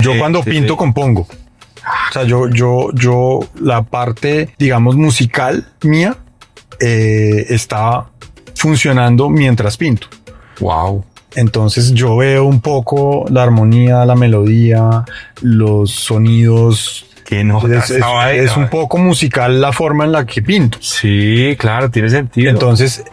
Yo cuando pinto compongo. O sea, yo la parte, digamos, musical mía está funcionando mientras pinto. Wow. Entonces yo veo un poco la armonía, la melodía, los sonidos. Que no. Es un poco musical la forma en la que pinto. Sí, claro, tiene sentido. Entonces,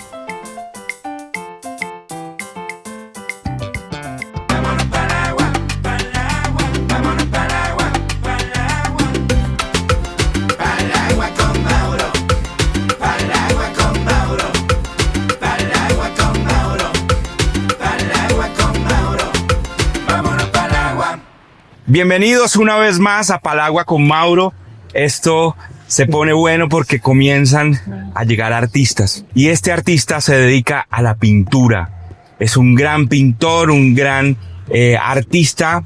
bienvenidos una vez más a Palagua con Mauro. Esto se pone bueno porque comienzan a llegar artistas. Y este artista se dedica a la pintura. Es un gran pintor, un gran artista,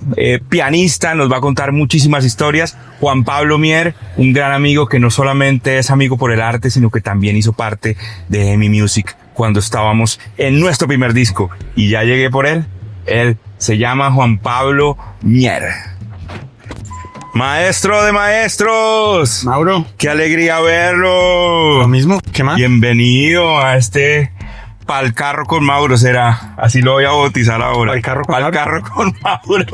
pianista. Nos va a contar muchísimas historias. Juan Pablo Mier, un gran amigo que no solamente es amigo por el arte, sino que también hizo parte de EMI Music cuando estábamos en nuestro primer disco. Y ya llegué por él. Él se llama Juan Pablo Mier. Maestro de maestros. Mauro. ¡Qué alegría verlo! Lo mismo. ¿Qué más? Bienvenido a este Pal Carro con Mauro, será. Así lo voy a bautizar ahora. Pal Carro con Pal Mauro. Carro con Mauro.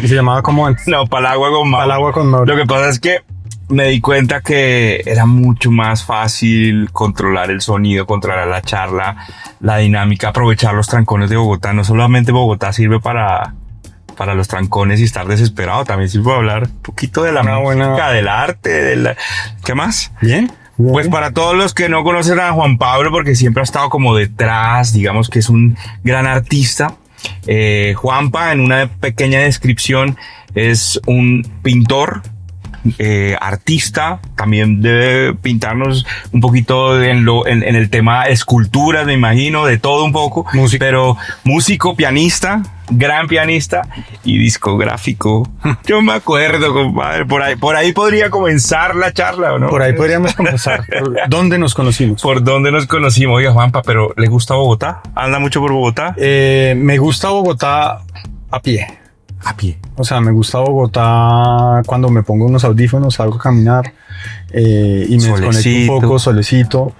Se llamaba como antes. No, Palagua con Mauro. Palagua con Mauro. Lo que pasa es que me di cuenta que era mucho más fácil controlar el sonido, controlar la charla, la dinámica, aprovechar los trancones de Bogotá. No solamente Bogotá sirve para los trancones y estar desesperado, también sirve para hablar un poquito de la música, del arte, ¿qué más? Bien. Pues para todos los que no conocen a Juan Pablo, porque siempre ha estado como detrás, digamos que es un gran artista. Juanpa, en una pequeña descripción, es un pintor, artista, también debe pintarnos un poquito en el tema esculturas, me imagino, de todo un poco, pero músico, pianista, gran pianista y discográfico. Yo me acuerdo, compadre, por ahí podría comenzar la charla, ¿o no? Por ahí podríamos comenzar. ¿Dónde nos conocimos? ¿Por dónde nos conocimos? Oiga, Juanpa, pero ¿le gusta Bogotá? ¿Anda mucho por Bogotá? Me gusta Bogotá a pie. A pie. O sea, me gusta Bogotá cuando me pongo unos audífonos, salgo a caminar y me desconecto un poco, solecito.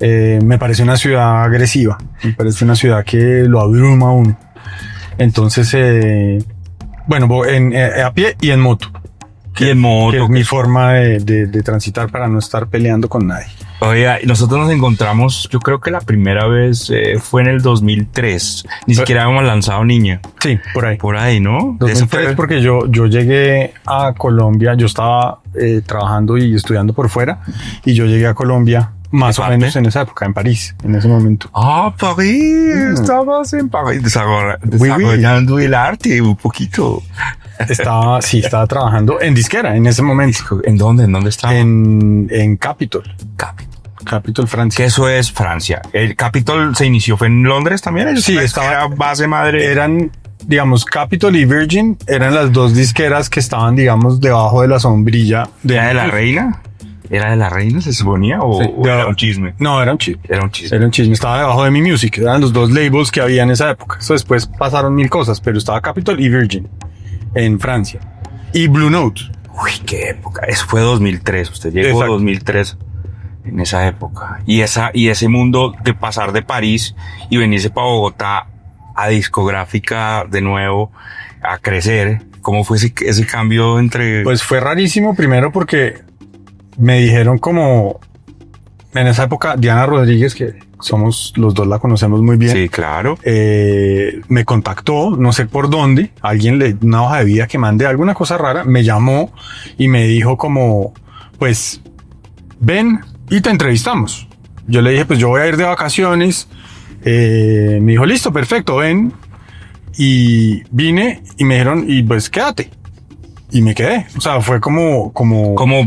Me parece una ciudad agresiva, me parece una ciudad que lo abruma a uno. Entonces, a pie y en moto. Que es mi forma de transitar para no estar peleando con nadie. Oiga, nosotros nos encontramos, yo creo que la primera vez fue en el 2003. Ni siquiera habíamos lanzado Niña. Sí, por ahí. Por ahí, ¿no? 2003 porque yo llegué a Colombia, yo estaba trabajando y estudiando por fuera y yo llegué a Colombia más o menos en esa época, en París, en ese momento. Ah, París, estabas en París desarrollando el arte un poquito. Estaba trabajando en disquera en ese momento. ¿En dónde? ¿En dónde estaba? En Capitol. Capitol, Francia. Que eso es Francia. ¿El Capitol se inició fue en Londres también? Sí, estaba base madre. Eran, digamos, Capitol y Virgin eran las dos disqueras que estaban, digamos, debajo de la sombrilla ¿Era de la Reina? ¿Era de la Reina, se suponía? ¿O era un chisme? No, era un chisme. Era un chisme. Estaba debajo de EMI Music. Eran los dos labels que había en esa época. Eso después pasaron mil cosas, pero estaba Capitol y Virgin en Francia. Y Blue Note. Uy, qué época. Eso fue 2003. Usted llegó en 2003 en esa época. Y ese mundo de pasar de París y venirse para Bogotá a discográfica de nuevo, a crecer. ¿Cómo fue ese cambio entre...? Pues fue rarísimo primero porque me dijeron como en esa época Diana Rodríguez, que somos los dos, la conocemos muy bien. Sí, claro. Me contactó, no sé por dónde, una hoja de vida que mandé, alguna cosa rara, me llamó y me dijo como, pues, ven y te entrevistamos. Yo le dije, pues yo voy a ir de vacaciones. Me dijo, listo, perfecto, ven. Y vine y me dijeron, y pues quédate. Y me quedé. O sea, fue como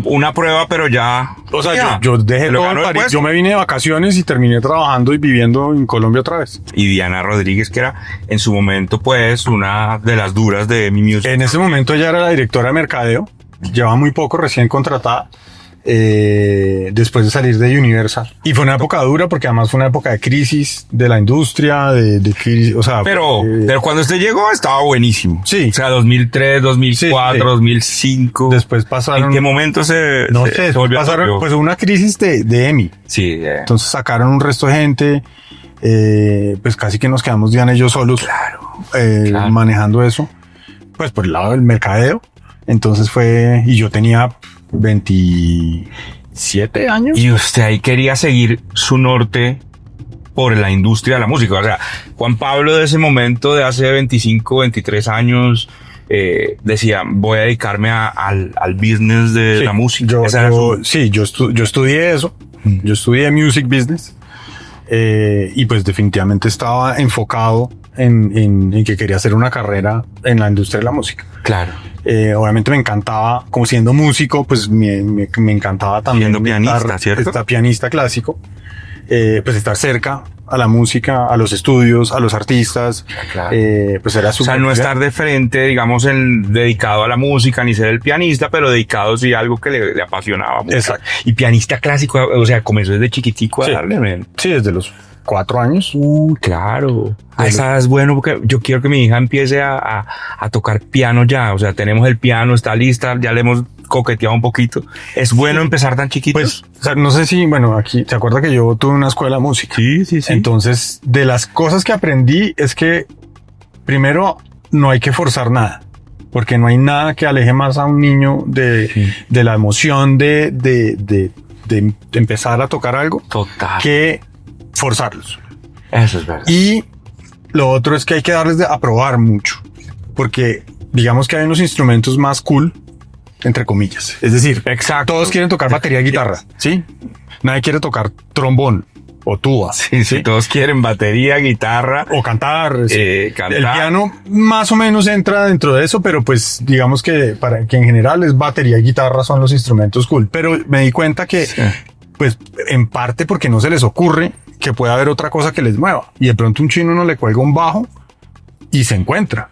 una prueba, pero ya. O sea, yo dejé todo en París. Yo me vine de vacaciones y terminé trabajando y viviendo en Colombia otra vez. Y Diana Rodríguez, que era en su momento, pues, una de las duras de EMI Music. En ese momento ella era la directora de mercadeo. Llevaba muy poco, recién contratada. después de salir de Universal. Y fue una época dura porque además fue una época de crisis de la industria, de crisis, o sea... Pero cuando usted llegó estaba buenísimo. Sí. O sea, 2003, 2004, Sí, sí. 2005. Después pasaron... ¿En qué momento se volvió a pasaron, cambiar? pues una crisis de EMI. Sí, Entonces sacaron un resto de gente, pues casi que nos quedamos Diana y yo solos. claro. Manejando eso, pues por el lado del mercadeo. Entonces y yo tenía 27 años. Y usted ahí quería seguir su norte por la industria de la música. O sea, Juan Pablo de ese momento, de hace 25, 23 años, decía, voy a dedicarme al business de Sí, la música. Yo Esa era estudié eso. Yo estudié music business. Y pues definitivamente estaba enfocado en que quería hacer una carrera en la industria de la música. Claro. Obviamente me encantaba, como siendo músico, pues me encantaba también Siendo pianista, ¿cierto? Estar pianista clásico, pues estar cerca a la música, a los estudios, a los artistas. Claro. Pues era O súper. sea, no estar de frente, digamos, dedicado a la música, ni ser el pianista, pero dedicado sí a algo que le apasionaba mucho. Exacto. Y pianista clásico, o sea, comenzó desde chiquitico a Sí. darle, men. Sí, desde los 4 años. Claro. A esa edad es bueno porque yo quiero que mi hija empiece a tocar piano ya. O sea, tenemos el piano, está lista, ya le hemos coqueteado un poquito. Es bueno empezar tan chiquito. Pues, o sea, no sé si, bueno, aquí, ¿te acuerdas que yo tuve una escuela de música? sí. Entonces, de las cosas que aprendí es que, primero, no hay que forzar nada. Porque no hay nada que aleje más a un niño de la emoción de empezar a tocar algo Total. que forzarlos. Eso es verdad. Y lo otro es que hay que darles a probar mucho. Porque digamos que hay unos instrumentos más cool, entre comillas. Es decir, Exacto. todos quieren tocar batería y guitarra, ¿sí? Nadie quiere tocar trombón o tuba. Sí, todos quieren batería, guitarra. O cantar. Cantar. El piano más o menos entra dentro de eso, pero pues digamos que para que en general es batería y guitarra son los instrumentos cool. Pero me di cuenta que, pues en parte porque no se les ocurre que pueda haber otra cosa que les mueva. Y de pronto un chino no le cuelga un bajo y se encuentra.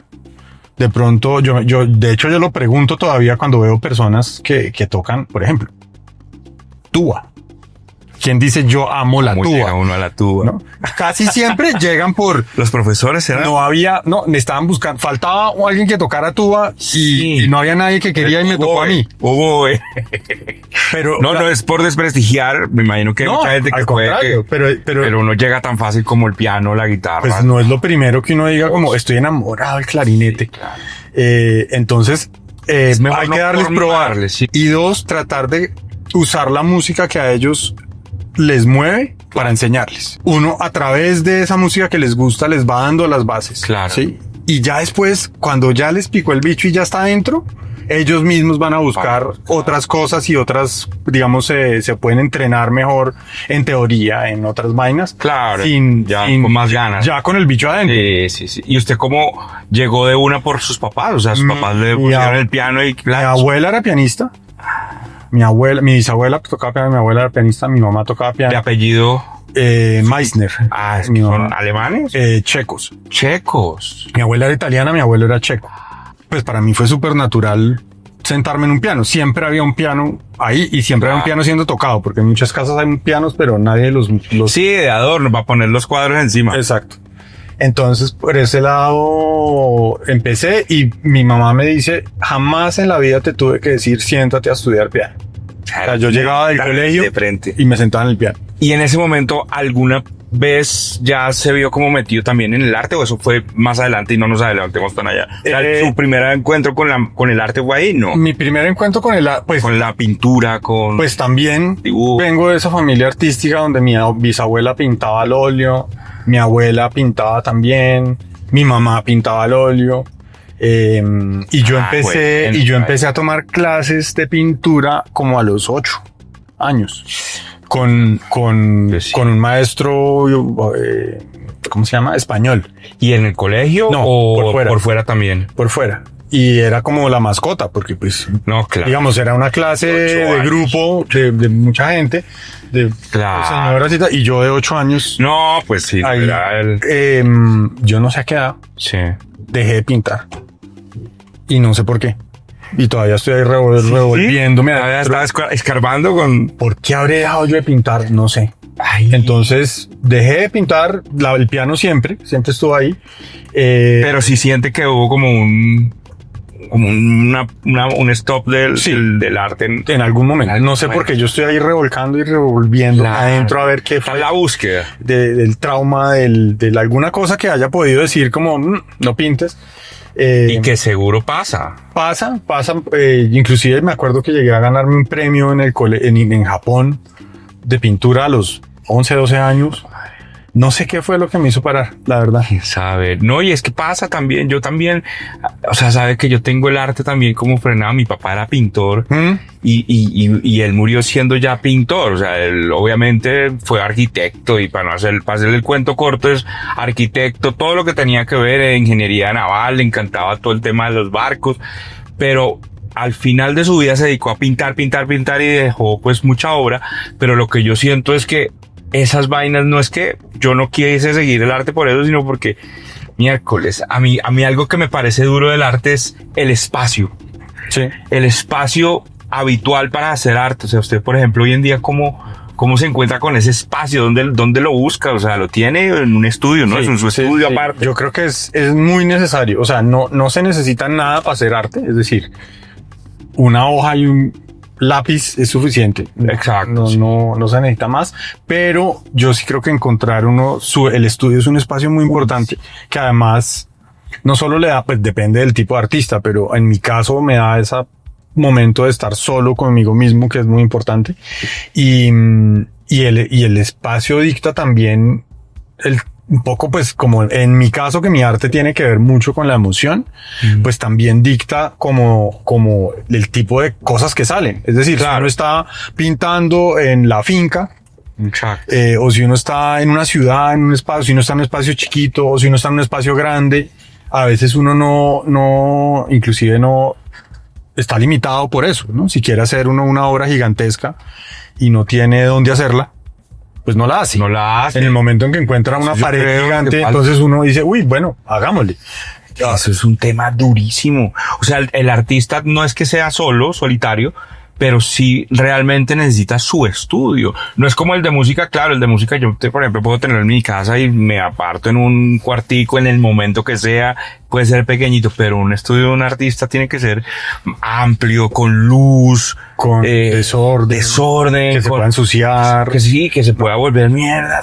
De pronto de hecho yo lo pregunto todavía cuando veo personas que tocan, por ejemplo, tuba. ¿Quién dice yo amo la ¿Cómo tuba? llega uno a la tuba? ¿No? Casi siempre llegan por... Los profesores eran... No, me estaban buscando, faltaba alguien que tocara tuba y no había nadie que quería y me tocó a mí. Pero No es por desprestigiar, me imagino que hay mucha gente que al puede contrario, pero uno llega tan fácil como el piano, la guitarra. pues no es lo primero que uno diga como estoy enamorado del clarinete. Claro. Entonces, mejor hay no que darles probar. formarles, sí. Y dos, tratar de usar la música que a ellos les mueve para enseñarles. Uno, a través de esa música que les gusta, les va dando las bases. Claro. ¿Sí? Y ya después, cuando ya les picó el bicho y ya está adentro, ellos mismos van a buscar otras cosas y otras, digamos, se pueden entrenar mejor en teoría, en otras vainas. Claro, con más ganas. Ya con el bicho adentro. Sí. ¿Y usted cómo llegó de una por sus papás? O sea, sus papás le pusieron el piano y... Mi abuela era pianista. Mi bisabuela tocaba piano, mi abuela era pianista, mi mamá tocaba piano. ¿De apellido? Meissner. Es que son alemanes. Checos. Checos. Mi abuela era italiana, mi abuelo era checo. Pues para mí fue súper natural sentarme en un piano. Siempre había un piano ahí y siempre había un piano siendo tocado, porque en muchas casas hay pianos, pero nadie los... Sí, de adorno, para poner los cuadros encima. Exacto. Entonces, por ese lado empecé y mi mamá me dice, jamás en la vida te tuve que decir, siéntate a estudiar piano. O sea, yo llegaba del colegio de frente y me sentaba en el piano. Y en ese momento, ¿alguna vez ya se vio como metido también en el arte o eso fue más adelante y no nos adelantemos tan allá? O sea, ¿su primer encuentro con el arte fue ahí? No. Mi primer encuentro con Con la pintura, Pues también dibujo. Vengo de esa familia artística donde mi bisabuela pintaba al óleo, mi abuela pintaba también, mi mamá pintaba al óleo. Y yo empecé a tomar clases de pintura como a los 8 años con un maestro, ¿cómo se llama? Español. ¿Y en el colegio No, o por fuera también? Por fuera. Y era como la mascota, porque pues, no, claro. Digamos, era una clase de grupo de mucha gente, de señoras y tal, y yo de 8 años. No, pues sí. Ahí, yo no sé a qué edad Sí. dejé de pintar. Y no sé por qué. y todavía estoy ahí revolviéndome. Todavía estaba escarbando con... ¿Por qué habré dejado yo de pintar? No sé. Ay. Entonces dejé de pintar el piano siempre estuvo ahí. Pero sí siente que hubo como un stop del arte. En algún momento. No sé por qué yo estoy ahí revolcando y revolviendo adentro a ver qué fue. La búsqueda. Del trauma, de alguna cosa que haya podido decir como, no pintes. Y que seguro pasa. Pasa. Inclusive me acuerdo que llegué a ganarme un premio en Japón de pintura a los 11, 12 años. No sé qué fue lo que me hizo parar, la verdad. ¿Quién sabe? No, y es que pasa también. Yo también, o sea, sabe que yo tengo el arte también como frenado. Mi papá era pintor y él murió siendo ya pintor. O sea, él obviamente fue arquitecto y para hacerle el cuento corto es arquitecto. Todo lo que tenía que ver en ingeniería naval, le encantaba todo el tema de los barcos. Pero al final de su vida se dedicó a pintar y dejó pues mucha obra. Pero lo que yo siento es que esas vainas no es que yo no quise seguir el arte por eso, sino porque miércoles, a mí algo que me parece duro del arte es el espacio. Sí. El espacio habitual para hacer arte. O sea, usted, por ejemplo, hoy en día, ¿cómo se encuentra con ese espacio? ¿Dónde lo busca? O sea, lo tiene en un estudio, ¿no? Sí, es en su estudio aparte. Yo creo que es muy necesario. O sea, no se necesita nada para hacer arte. Es decir, una hoja y un lápiz es suficiente. Exacto. No se necesita más, pero yo sí creo que encontrar el estudio es un espacio muy importante que además no solo le da, pues depende del tipo de artista, pero en mi caso me da ese momento de estar solo conmigo mismo, que es muy importante. Y el espacio dicta también un poco, pues, como en mi caso, que mi arte tiene que ver mucho con la emoción, pues también dicta como el tipo de cosas que salen. Es decir, claro, si uno está pintando en la finca, o si uno está en una ciudad, en un espacio, si uno está en un espacio chiquito, o si uno está en un espacio grande, a veces uno inclusive no está limitado por eso, ¿no? Si quiere hacer una obra gigantesca y no tiene dónde hacerla, pues no la hace. En el momento en que encuentra una pared gigante, entonces uno dice, uy, bueno, hagámosle. Eso es un tema durísimo. O sea, el artista no es que sea solitario, pero sí realmente necesita su estudio. No es como el de música, claro, el de música yo, por ejemplo, puedo tenerlo en mi casa y me aparto en un cuartico en el momento que sea, puede ser pequeñito, pero un estudio de un artista tiene que ser amplio, con luz, con desorden, que se pueda ensuciar, que sí, que se pueda volver mierda,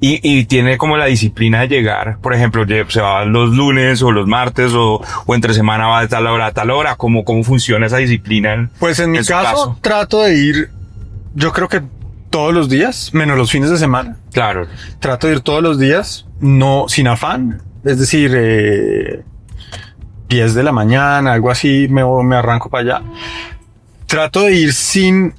y tiene como la disciplina de llegar, por ejemplo, se va los lunes o los martes o entre semana va de tal hora a tal hora. ¿Cómo funciona esa disciplina? Pues en mi caso trato de ir, yo creo que todos los días, menos los fines de semana. Claro. Trato de ir todos los días, no sin afán, es decir, 10 de la mañana, algo así, me arranco para allá. Trato de ir sin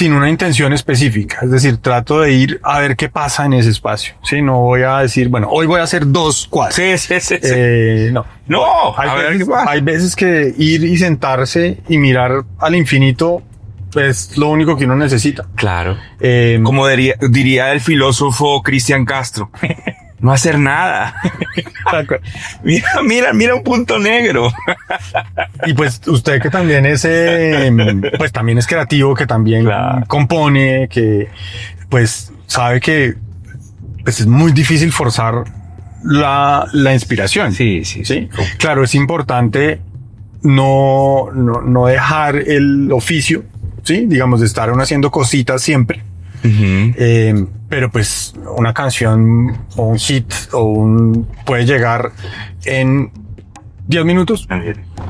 una intención específica, es decir, trato de ir a ver qué pasa en ese espacio. Sí, no voy a decir, bueno, hoy voy a hacer 2 cuadros. Sí. No. Hay veces que ir y sentarse y mirar al infinito es lo único que uno necesita. Claro. Como diría el filósofo Cristian Castro. No hacer nada. Mira un punto negro. Y pues usted que también es, pues también es creativo, que también compone, que pues sabe que pues es muy difícil forzar la inspiración. Sí. Claro, es importante no dejar el oficio, sí, digamos, de estar uno haciendo cositas siempre. Pero pues una canción o un hit puede llegar en 10 minutos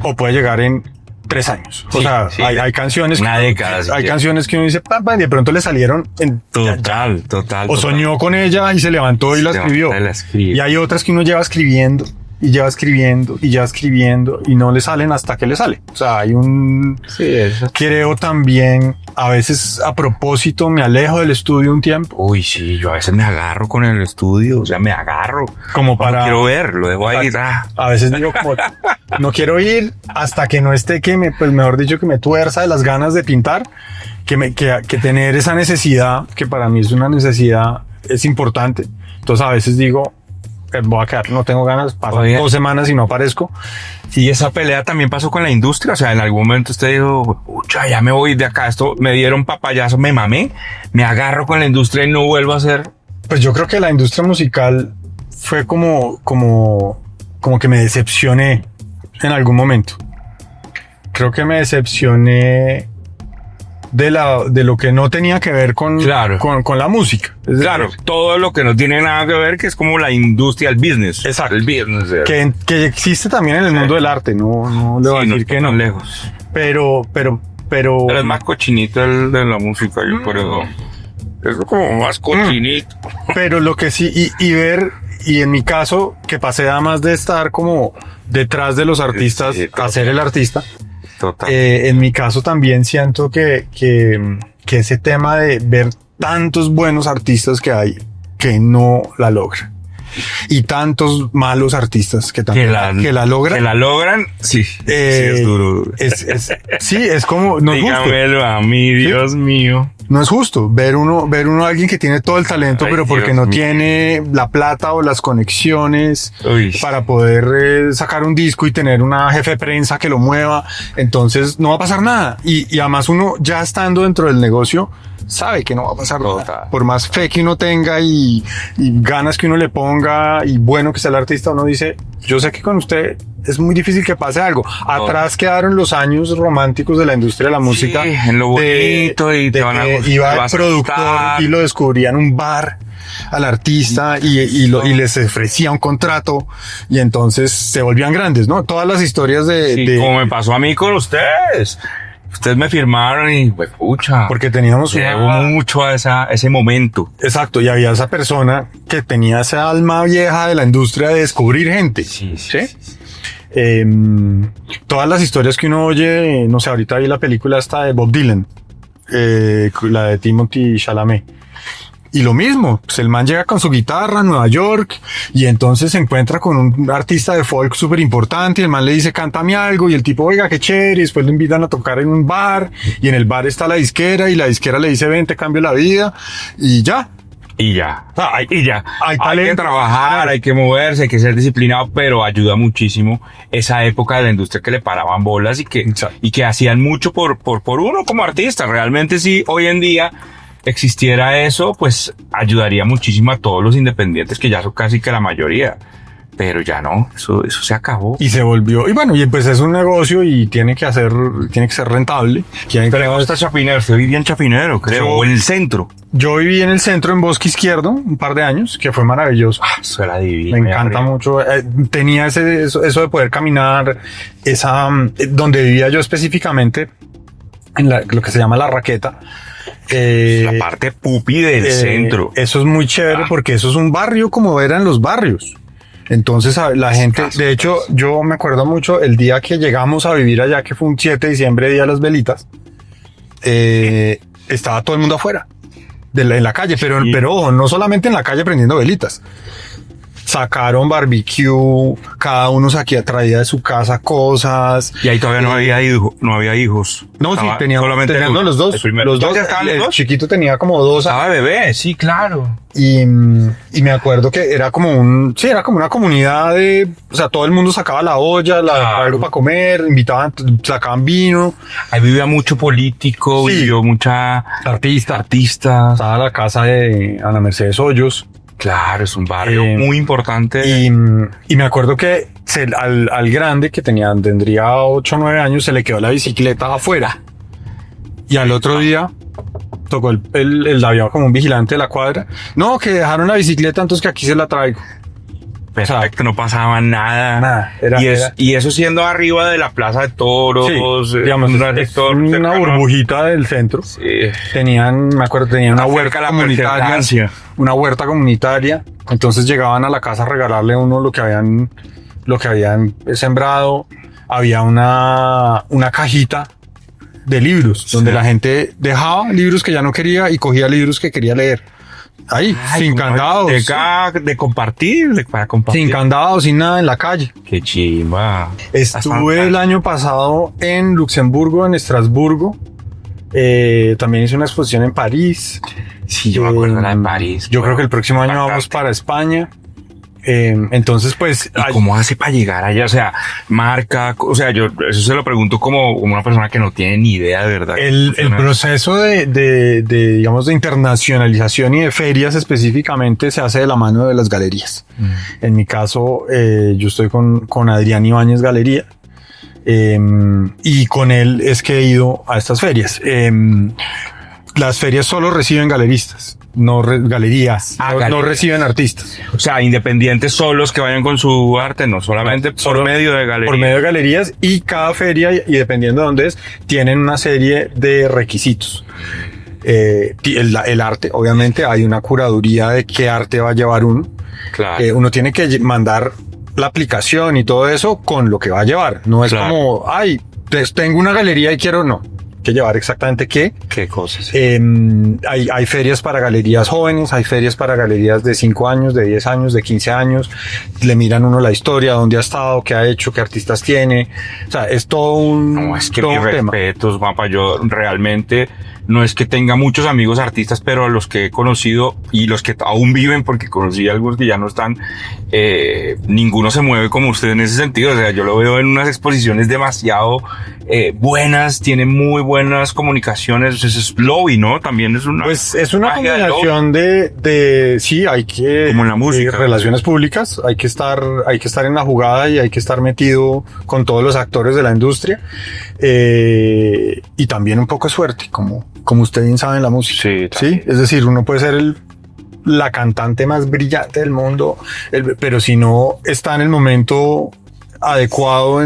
o puede llegar en 3 años. O sea, hay canciones, una década. Hay canciones que uno dice, y de pronto le salieron en total. O soñó con ella y se levantó y la escribió. Y hay otras que uno lleva escribiendo y no le salen hasta que le sale. O sea, creo también, a veces a propósito me alejo del estudio un tiempo. Uy, sí, yo a veces me agarro con el estudio, o sea, me agarro. Como para... No quiero ver, lo dejo ahí. A veces digo como, no quiero ir hasta que no esté pues mejor dicho, que me tuerza de las ganas de pintar, que tener esa necesidad, que para mí es una necesidad, es importante. Entonces a veces digo, voy a quedar, no tengo ganas, pasan Oiga. 2 semanas y no aparezco. Y esa pelea también pasó con la industria. O sea, en algún momento usted dijo, pucha, ya me voy de acá. Esto me dieron papayazo, me mamé, me agarro con la industria y no vuelvo a hacer. Pues yo creo que la industria musical fue como que me decepcioné en algún momento. Creo que me decepcioné de lo que no tenía que ver con, Claro. con la música. Es Claro, decir, todo lo que no tiene nada que ver, que es como la industria, el business. Exacto. El business. que existe también en el mundo del arte, no le voy a decir que no. lejos. Pero Pero es más cochinito el de la música, yo por eso. Es como más cochinito. Pero lo que sí, y ver, y en mi caso, que pasé además de estar como detrás de los artistas, Sí, a ser el artista, Total. en mi caso también siento que ese tema de ver tantos buenos artistas que hay que no la logran. Y tantos malos artistas que también que la logran. Que la logran, sí. Sí, es duro. Sí, es como, no es justo. Dígamelo a mí, Dios mío. No es justo ver uno a alguien que tiene todo el talento, Ay, pero porque Dios no mío. tiene la plata o las conexiones Uy. para poder sacar un disco y tener una jefe de prensa que lo mueva. Entonces no va a pasar nada. Y además uno ya estando dentro del negocio sabe que no va a pasar Total. nada. Por más fe que uno tenga y ganas que uno le ponga y bueno que sea el artista, uno dice, yo sé que con usted es muy difícil que pase algo. Atrás quedaron los años románticos de la industria de la música. Sí, en lo bonito y te van a que gustar, iba te el vas a productor gustar. y lo descubría en un bar al artista y les ofrecía un contrato y entonces se volvían grandes, ¿no? Todas las historias Sí, como me pasó a mí con ustedes. Ustedes me firmaron y, pues, pucha. porque teníamos Llevo mucho a ese momento. exacto, y había esa persona que tenía esa alma vieja de la industria de descubrir gente. Sí. Todas las historias que uno oye, no sé, ahorita vi la película esta de Bob Dylan, la de Timothy Chalamet. Y lo mismo, pues el man llega con su guitarra a Nueva York y entonces se encuentra con un artista de folk súper importante y el man le dice, cántame algo y el tipo, oiga, qué chévere, y después lo invitan a tocar en un bar y en el bar está la disquera y la disquera le dice, ven, te cambio la vida y ya. Y ya. Y ya. Hay Hay que talento. trabajar, hay que moverse, hay que ser disciplinado, pero ayuda muchísimo esa época de la industria que le paraban bolas Exacto. y que hacían mucho por uno como artista. Realmente si hoy en día existiera eso, pues ayudaría muchísimo a todos los independientes, que ya son casi que la mayoría. Pero ya no, eso se acabó. Y se volvió, y bueno, y pues es un negocio y tiene que ser rentable. Pero ¿dónde está Chapinero? Usted vivía en Chapinero, creo, o en el centro. Yo viví en el centro, en Bosque Izquierdo, un par de años, que fue maravilloso. Eso era divino. Me encanta mucho. Tenía eso de poder caminar, donde vivía yo específicamente, en lo que se llama La Raqueta. La parte pupi del centro. Eso es muy chévere porque eso es un barrio como eran los barrios. Entonces la gente, de hecho, yo me acuerdo mucho el día que llegamos a vivir allá, que fue un 7 de diciembre, día de las velitas, estaba todo el mundo afuera, en la calle, pero ojo, no solamente en la calle prendiendo velitas. Sacaron barbecue, cada uno traía de su casa cosas. Y ahí todavía no había hijos. No, sí, teníamos tú. los dos. El primero. Los dos. ¿Ya estaban los El dos? chiquito tenía como 2 años. Estaba bebé, sí, claro. Y me acuerdo que era como una comunidad o sea, todo el mundo sacaba la olla, algo para comer, invitaban, sacaban vino. Ahí vivía mucho político, Sí. vivió mucha Artistas. artista. Estaba la casa de Ana Mercedes Hoyos. Claro, es un barrio muy importante. Y me acuerdo que al grande, que tendría 8 o 9 años, se le quedó la bicicleta afuera. Y al otro día tocó había como un vigilante de la cuadra. No, que dejaron la bicicleta, entonces que aquí se la traigo. Perfecto, no pasaba nada. Nada, y eso siendo arriba de la Plaza de Toros. Sí, digamos, es una burbujita del centro. Sí. Me acuerdo, tenían una Acerca huerta la comunitaria. perseverancia. Una huerta comunitaria. Entonces llegaban a la casa a regalarle a uno lo que habían sembrado. Había una cajita de libros, donde la gente dejaba libros que ya no quería y cogía libros que quería leer. Ahí, sin candados. De compartir, para compartir. Sin candados, sin nada en la calle. Qué chimba. Estuve el año pasado en Luxemburgo, en Estrasburgo. También hice una exposición en París. Sí, yo me acuerdo de la en París. Yo creo que el próximo año vamos Bastante. para España. Entonces, pues... ¿Y cómo hace para llegar allá? O sea, marca, o sea, yo eso se lo pregunto como una persona que no tiene ni idea de verdad. El proceso digamos, de internacionalización y de ferias específicamente se hace de la mano de las galerías. En mi caso, yo estoy con Adrián Ibáñez Galería, y con él es que he ido a estas ferias. Las ferias solo reciben galeristas, galerías, no reciben artistas. O sea, independientes solos que vayan con su arte, no solamente por medio de galerías. Por medio de galerías, y cada feria, y dependiendo de dónde es, tienen una serie de requisitos. El arte, obviamente, hay una curaduría de qué arte va a llevar uno. Claro. Uno tiene que mandar la aplicación y todo eso con lo que va a llevar. No es como, tengo una galería y quiero, no. Que llevar exactamente qué cosas. Hay ferias para galerías jóvenes, hay ferias para galerías de 5 años, de 10 años, de 15 años. Le miran uno la historia, dónde ha estado, qué ha hecho, qué artistas tiene. O sea, es todo un No, es que todo mis un tema. respetos, Juanpa. Yo realmente no es que tenga muchos amigos artistas, pero los que he conocido y los que aún viven, porque conocí a algunos que ya no están, ninguno se mueve como usted en ese sentido. O sea, yo lo veo en unas exposiciones demasiado buenas, tiene muy buenas comunicaciones. Es lobby, ¿no? También es una... Pues es una combinación de sí, hay que... Como en la música. Relaciones públicas, hay que estar en la jugada y hay que estar metido con todos los actores de la industria. Y también un poco de suerte, como usted bien sabe en la música. Sí, es decir, uno puede ser la cantante más brillante del mundo, pero si no está en el momento adecuado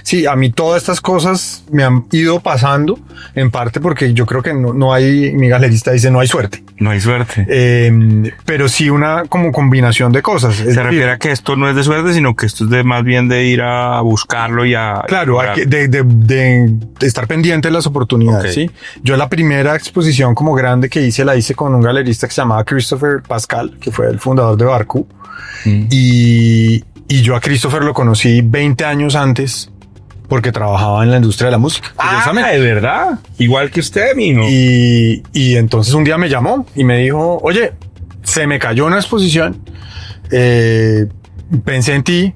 sí, a mí todas estas cosas me han ido pasando, en parte porque yo creo que no hay, mi galerista dice, no hay suerte. No hay suerte. Pero sí una como combinación de cosas. Se refiere a que esto no es de suerte, sino que esto es más bien de ir a buscarlo y a... Claro, de estar pendiente de las oportunidades, Okay. ¿sí? Yo la primera exposición como grande que la hice con un galerista que se llamaba Christopher Pascal, que fue el fundador de Barcoo. Y yo a Christopher lo conocí 20 años antes porque trabajaba en la industria de la música. ¿De verdad? Igual que usted, mijo. Y entonces un día me llamó y me dijo, oye, se me cayó una exposición, pensé en ti,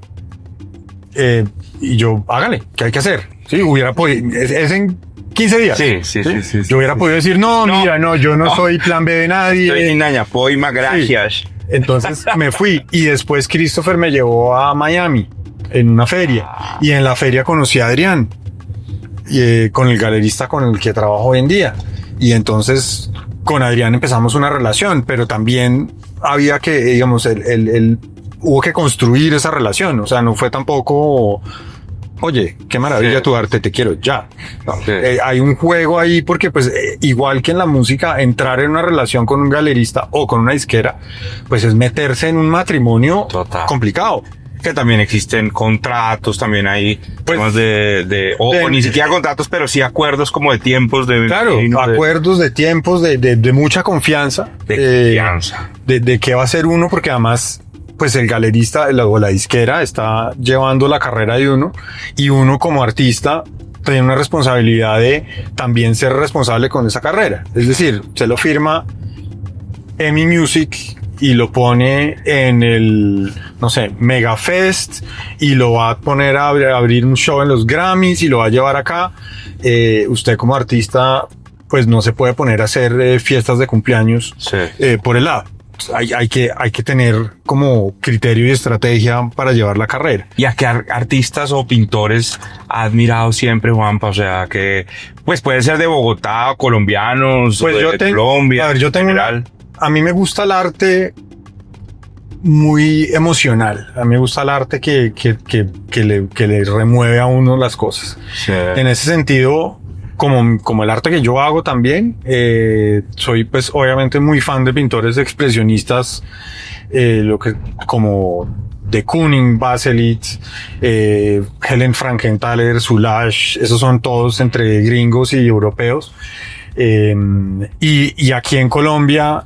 y yo, hágale, ¿qué hay que hacer? Sí, hubiera podido, es en 15 días. Sí. Yo hubiera podido decir, mira, yo no soy plan B de nadie. Soy Inaña, poima, gracias. Sí. Entonces me fui y después Christopher me llevó a Miami en una feria y en la feria conocí a Adrián, con el galerista con el que trabajo hoy en día, y entonces con Adrián empezamos una relación, pero también había que, digamos, él hubo que construir esa relación, o sea, no fue tampoco... Oye, qué maravilla tu arte, te quiero, ya. No, hay un juego ahí porque pues igual que en la música, entrar en una relación con un galerista o con una disquera, pues es meterse en un matrimonio complicado. Que también existen contratos, también hay temas o ni siquiera contratos, pero sí acuerdos como de tiempos de... Claro, acuerdos de tiempos, de mucha confianza. De qué va a ser uno, porque además... pues el galerista o la disquera está llevando la carrera de uno, y uno como artista tiene una responsabilidad de también ser responsable con esa carrera. Es decir, se lo firma EMI Music y lo pone en el, no sé, Mega Fest, y lo va a poner a abrir un show en los Grammys y lo va a llevar acá. Usted como artista, pues no se puede poner a hacer fiestas de cumpleaños por el lado. Hay que tener como criterio y estrategia para llevar la carrera. ¿Y a qué artistas o pintores ha admirado siempre, Juanpa? O sea, que pues puede ser de Bogotá, o colombianos, pues o de Colombia. A ver, yo tengo a mí me gusta el arte muy emocional. A mí me gusta el arte que le remueve a uno las cosas. Sí. En ese sentido, como el arte que yo hago también, soy pues obviamente muy fan de pintores expresionistas, como de Kooning, Baselitz, Helen Frankenthaler, Soulages, esos son todos entre gringos y europeos. Y aquí en Colombia,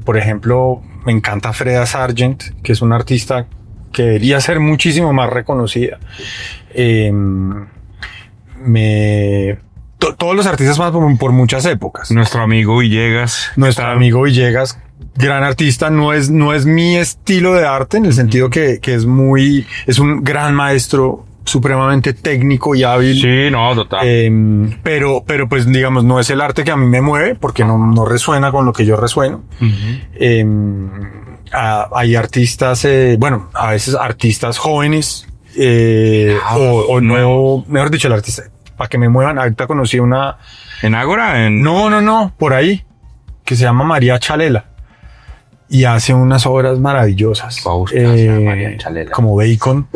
por ejemplo, me encanta Freda Sargent, que es una artista que debería ser muchísimo más reconocida. Todos los artistas más por muchas épocas. Nuestro amigo Villegas, gran artista, no es mi estilo de arte en el sentido que es un gran maestro, supremamente técnico y hábil. Sí, no, total. Pero pues digamos, no es el arte que a mí me mueve porque no resuena con lo que yo resueno. Hay artistas, a veces artistas jóvenes, o nuevo, mejor dicho, el artista, para que me muevan. Ahorita conocí una... ¿En Ágora? No, por ahí, que se llama María Chalela. Y hace unas obras maravillosas. María Chalela. Como Bacon.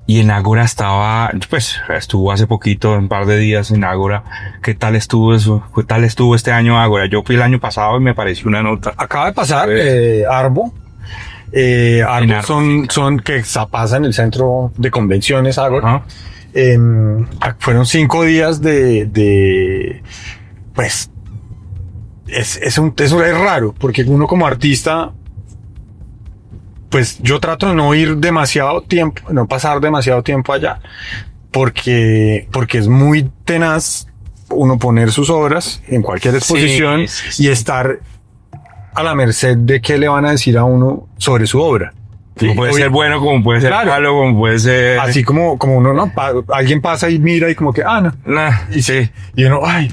Y en Ágora estuvo hace poquito, un par de días en Ágora. ¿Qué tal estuvo eso? ¿Qué tal estuvo este año Ágora? Yo fui el año pasado y me pareció una nota. Acaba de pasar, Arbo. Arbo son que pasa en el centro de convenciones Ágora. Fueron 5 días pues, es raro, porque uno como artista, pues yo trato de no ir demasiado tiempo, no pasar demasiado tiempo allá, porque es muy tenaz uno poner sus obras en cualquier exposición y estar a la merced de qué le van a decir a uno sobre su obra. Como puede ser bueno, como puede ser malo, como puede ser... Así como uno, ¿no? Alguien pasa y mira y como que, no. Y uno, ay...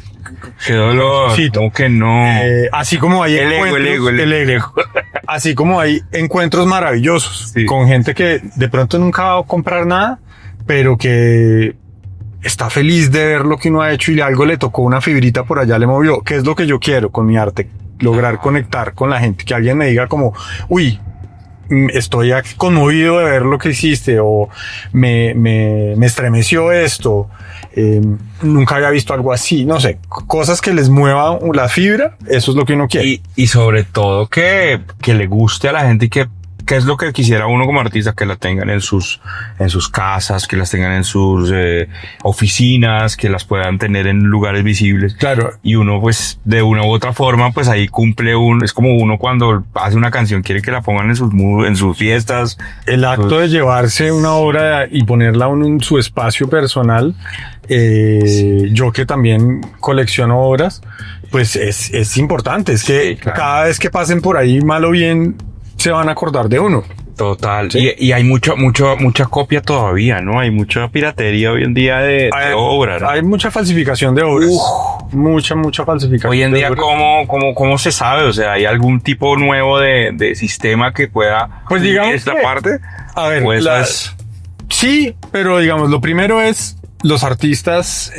Qué dolor. Sí, como que no. Así como hay el ego. Así como hay encuentros maravillosos con gente que de pronto nunca va a comprar nada, pero que está feliz de ver lo que uno ha hecho y algo le tocó, una fibrita por allá le movió. ¿Qué es lo que yo quiero con mi arte? Lograr conectar con la gente, que alguien me diga como, uy, estoy conmovido de ver lo que hiciste, o me estremeció esto, nunca había visto algo así, no sé, cosas que les mueva la fibra, eso es lo que uno quiere. Y sobre todo que le guste a la gente y que es lo que quisiera uno como artista, que la tengan en sus casas, que las tengan en sus oficinas, que las puedan tener en lugares visibles. Claro. Y uno, pues, de una u otra forma, pues ahí cumple es como uno cuando hace una canción, quiere que la pongan en sus fiestas. El acto de llevarse una obra y ponerla en su espacio personal, yo que también colecciono obras, pues es importante. Es que cada vez que pasen por ahí, mal o bien, se van a acordar de uno. Total. ¿Sí? Y hay mucha copia todavía, ¿no? Hay mucha piratería hoy en día de obras, ¿no? Hay mucha falsificación de obras. Mucha falsificación. Hoy en día, ¿cómo se sabe? O sea, ¿hay algún tipo nuevo de sistema que pueda... Pues digamos esta parte? A ver, sí, pero digamos, lo primero es... Los artistas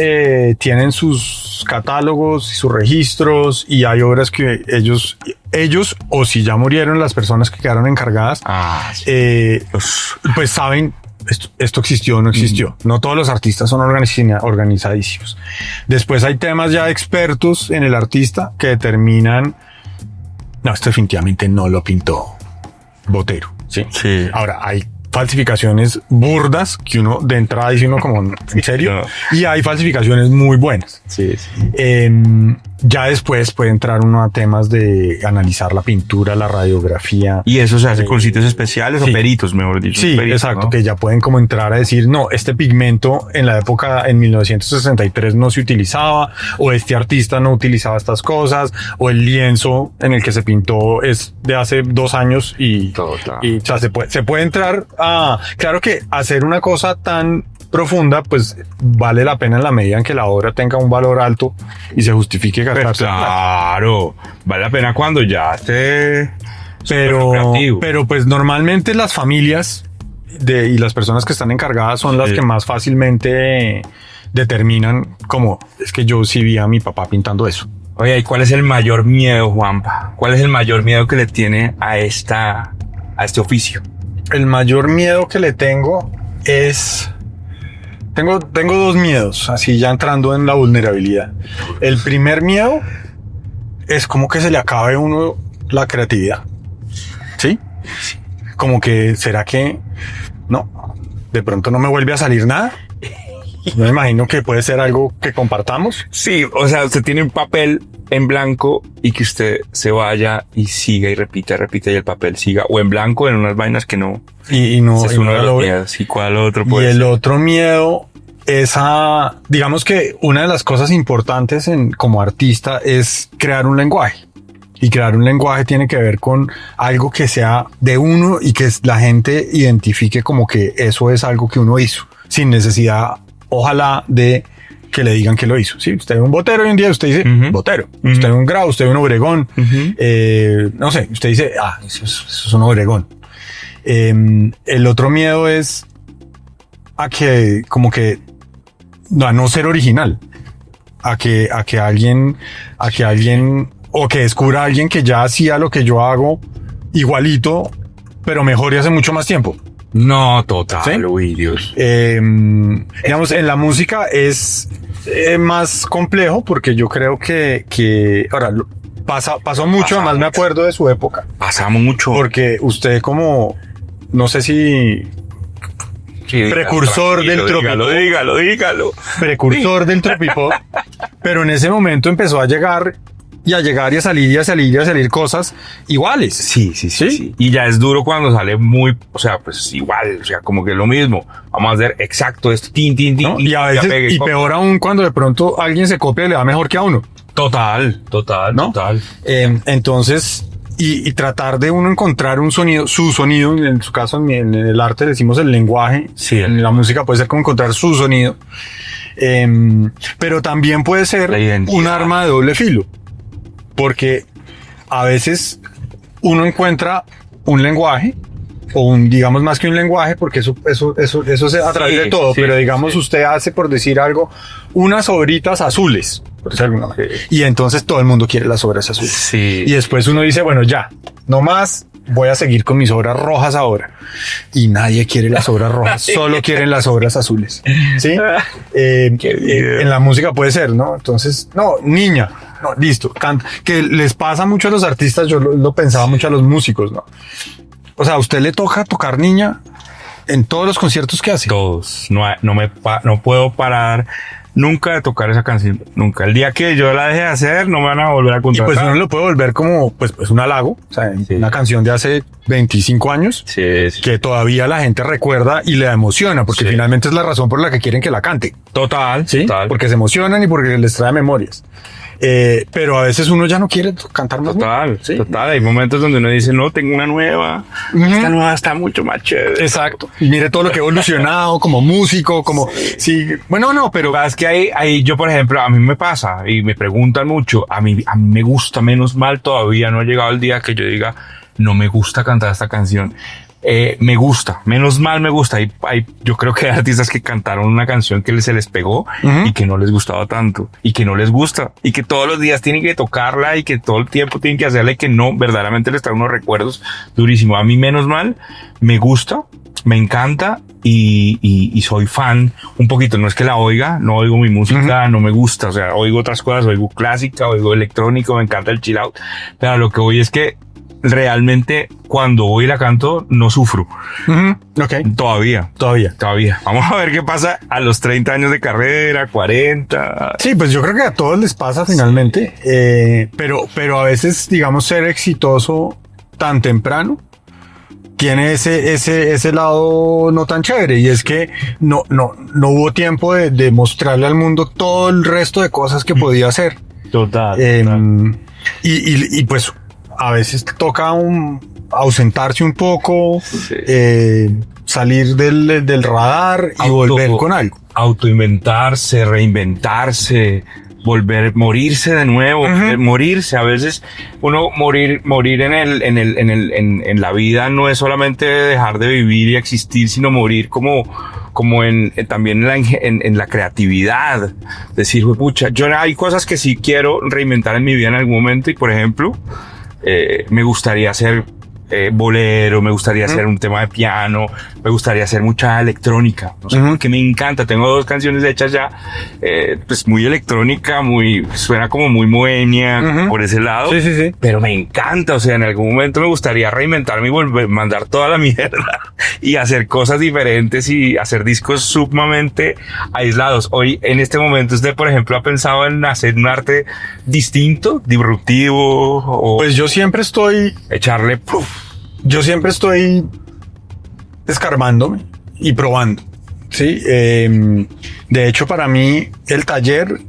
tienen sus catálogos y sus registros, y hay obras que ellos o si ya murieron las personas que quedaron encargadas, pues saben esto existió o no existió. No todos los artistas son organizadísimos. Después hay temas ya expertos en el artista que determinan, no, esto definitivamente no lo pintó Botero. Sí. Ahora hay falsificaciones burdas que uno de entrada dice uno como, ¿en serio? No. Y hay falsificaciones muy buenas. Sí. Ya después puede entrar uno a temas de analizar la pintura, la radiografía. Y eso se hace con sitios especiales, o peritos, mejor dicho. Sí, peritos, exacto, ¿no? Que ya pueden como entrar a decir, no, este pigmento en la época, en 1963 no se utilizaba, o este artista no utilizaba estas cosas, o el lienzo en el que se pintó es de hace 2 años y o sea, se puede entrar a... Claro que hacer una cosa tan profunda, pues vale la pena en la medida en que la obra tenga un valor alto y se justifique gastarse. Claro, vale la pena cuando ya esté... Pero pues normalmente las familias y las personas que están encargadas son las que más fácilmente determinan como, es que yo sí vi a mi papá pintando eso. Oye, ¿y cuál es el mayor miedo, Juanpa? ¿Cuál es el mayor miedo que le tiene a este oficio? El mayor miedo que le tengo es... Tengo 2 miedos, así ya entrando en la vulnerabilidad. El primer miedo es como que se le acabe a uno la creatividad. ¿Sí? Como que, ¿será que no? De pronto no me vuelve a salir nada. No me imagino que puede ser algo que compartamos. Sí, o sea, usted tiene un papel en blanco y que usted se vaya y siga y repita y el papel siga, o en blanco en unas vainas que no. Y no es uno de los miedos. ¿Y cuál otro puede ser? Y el otro miedo es digamos que una de las cosas importantes como artista es crear un lenguaje. Y crear un lenguaje tiene que ver con algo que sea de uno y que la gente identifique como que eso es algo que uno hizo, sin necesidad, ojalá, de que le digan que lo hizo. Sí, usted ve un Botero hoy en día, usted dice Botero. Usted ve un Grau, usted ve un Obregón. No sé, usted dice, eso es un Obregón. El otro miedo es a que, como que, a no ser original. A que alguien, o que descubra a alguien que ya hacía lo que yo hago igualito, pero mejor y hace mucho más tiempo. No, total, ¿sí? Uy, Dios. Digamos, en la música es más complejo porque yo creo que ahora pasó mucho, además me acuerdo de su época. Pasa mucho. Porque usted como, no sé si... Sí, precursor del tropipop. Dígalo. Precursor del tropipop. Pero en ese momento empezó a llegar y a salir cosas iguales. Sí. Y ya es duro cuando sale muy, o sea, pues igual, o sea, como que es lo mismo. Vamos a hacer exacto esto, tin. ¿No? Y a veces, y peor aún cuando de pronto alguien se copia y le va mejor que a uno. Total. Entonces, y tratar de uno encontrar un sonido, su sonido, en su caso en el arte decimos el lenguaje, sí, en la música puede ser como encontrar su sonido, pero también puede ser un arma de doble filo, porque a veces uno encuentra un lenguaje, o digamos más que un lenguaje, porque eso se a través de todo, pero digamos usted hace, por decir algo, unas obritas azules, por decir alguna manera, y entonces todo el mundo quiere las obras azules. Sí. Y después uno dice, bueno, ya, no más, voy a seguir con mis obras rojas ahora. Y nadie quiere las obras rojas, solo quieren las obras azules. ¿Sí? En la música puede ser, ¿no? Entonces, no, niña, no, listo, canta. Que les pasa mucho a los artistas, yo lo pensaba mucho a los músicos, ¿no? O sea, a usted le toca tocar niña en todos los conciertos que hace. Todos. No puedo parar nunca de tocar esa canción. Nunca. El día que yo la deje de hacer, no me van a volver a contratar. Y pues uno lo puede volver como, pues un halago. O sea, una canción de hace 25 años. Sí. Que todavía la gente recuerda y le emociona, porque finalmente es la razón por la que quieren que la cante. Total. ¿Sí? Total. Porque se emocionan y porque les trae memorias. Pero a veces uno ya no quiere cantar más. Total. Hay momentos donde uno dice, no, tengo una nueva. Esta nueva está mucho más chévere. Exacto. Y mire todo lo que he evolucionado como músico, como... Sí. Bueno, no, pero... Es que ahí yo, por ejemplo, a mí me pasa y me preguntan mucho. A mí me gusta, menos mal todavía no ha llegado el día que yo diga, no me gusta cantar esta canción. Me gusta, menos mal me gusta. Yo creo que hay artistas que cantaron una canción que se les pegó y que no les gustaba tanto y que no les gusta y que todos los días tienen que tocarla y que todo el tiempo tienen que hacerla y que no, verdaderamente les trae unos recuerdos durísimos. A mí menos mal me gusta, me encanta y soy fan un poquito. No es que la oiga, no oigo mi música, no me gusta. O sea, oigo otras cosas, oigo clásica, oigo electrónico, me encanta el chill out. Pero lo que voy es que realmente cuando voy y la canto no sufro. Okay. Todavía. Vamos a ver qué pasa a los 30 años de carrera, 40. Sí, pues yo creo que a todos les pasa finalmente. Pero a veces, digamos, ser exitoso tan temprano tiene ese lado no tan chévere, y es que no hubo tiempo de mostrarle al mundo todo el resto de cosas que podía hacer. Total. Y pues a veces toca ausentarse un poco, salir del radar y volver con algo. Autoinventarse, reinventarse, morirse de nuevo, morirse. A veces uno morir en la vida no es solamente dejar de vivir y existir, sino morir como también en la creatividad. Decir, pucha, hay cosas que sí quiero reinventar en mi vida en algún momento, y por ejemplo, me gustaría hacer bolero, me gustaría hacer un tema de piano, me gustaría hacer mucha electrónica, no sé, porque me encanta. Tengo 2 canciones hechas ya, pues muy electrónica, suena como muy bohemia por ese lado, sí. Pero me encanta. O sea, en algún momento me gustaría reinventarme y mandar toda la mierda y hacer cosas diferentes y hacer discos sumamente aislados. Hoy, en este momento, usted, por ejemplo, ha pensado en hacer un arte distinto, disruptivo, o pues yo siempre estoy escarbándome y probando, ¿sí? De hecho, para mí, el taller,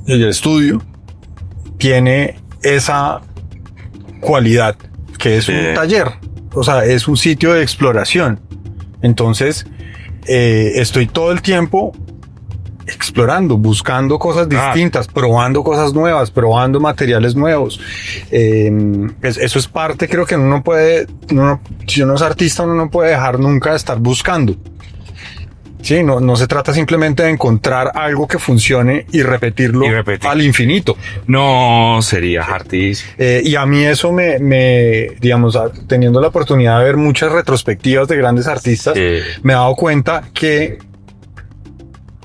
el estudio, tiene esa cualidad, que es un taller, o sea, es un sitio de exploración. Entonces, estoy todo el tiempo explorando, buscando cosas distintas, probando cosas nuevas, probando materiales nuevos. Eso es parte, creo que uno no puede, si uno es artista, uno no puede dejar nunca de estar buscando. Sí, no se trata simplemente de encontrar algo que funcione y repetirlo al infinito. No, sería artista. Y a mí eso digamos, teniendo la oportunidad de ver muchas retrospectivas de grandes artistas, me he dado cuenta que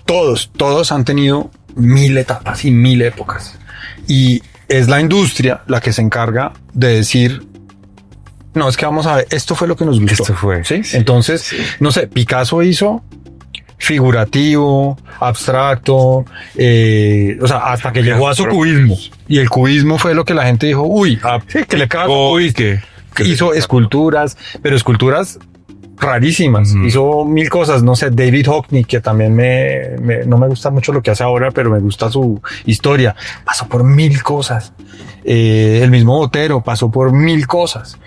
todos han tenido 1000 etapas y 1000 épocas. Y es la industria la que se encarga de decir, no, es que vamos a ver, esto fue lo que nos gustó. Esto fue. ¿Sí? Entonces, no sé, Picasso hizo figurativo, abstracto, o sea, hasta que llegó a su cubismo. Y el cubismo fue lo que la gente dijo, uy, que le cago, uy, que hizo esculturas, pero esculturas rarísimas. Hizo 1000 cosas, no sé, David Hockney, que también no me gusta mucho lo que hace ahora, pero me gusta su historia. Pasó por 1000 cosas. El mismo Botero pasó por 1000 cosas.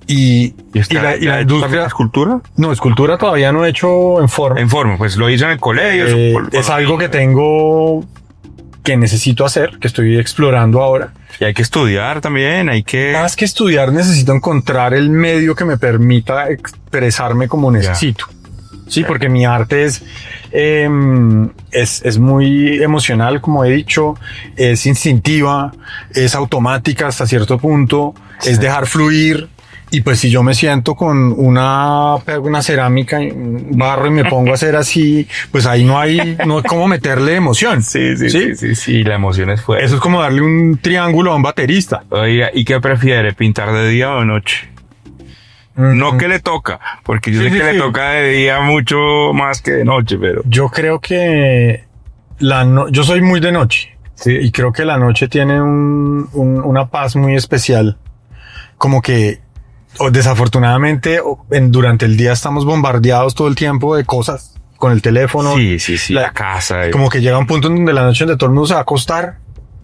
Y la industria. ¿Escultura? No, escultura todavía no he hecho en forma. En forma, pues lo hizo en el colegio. Es algo que necesito hacer, que estoy explorando ahora. Y hay que estudiar también, Más que estudiar, necesito encontrar el medio que me permita expresarme como necesito. Sí, porque mi arte es muy emocional, como he dicho, es instintiva, es automática hasta cierto punto, es dejar fluir. Y pues si yo me siento con una cerámica, un barro y me pongo a hacer así, pues ahí no hay cómo meterle emoción. Sí, la emoción es fuerte. Eso es como darle un triángulo a un baterista. Oiga, ¿y qué prefiere, pintar de día o de noche? No que le toca, porque yo sé que le toca de día mucho más que de noche, pero... Yo creo que yo soy muy de noche. Sí. Y creo que la noche tiene una paz muy especial. Como que desafortunadamente durante el día estamos bombardeados todo el tiempo de cosas con el teléfono. Sí, la casa. Como que llega un punto en donde la noche donde todo el mundo se va a acostar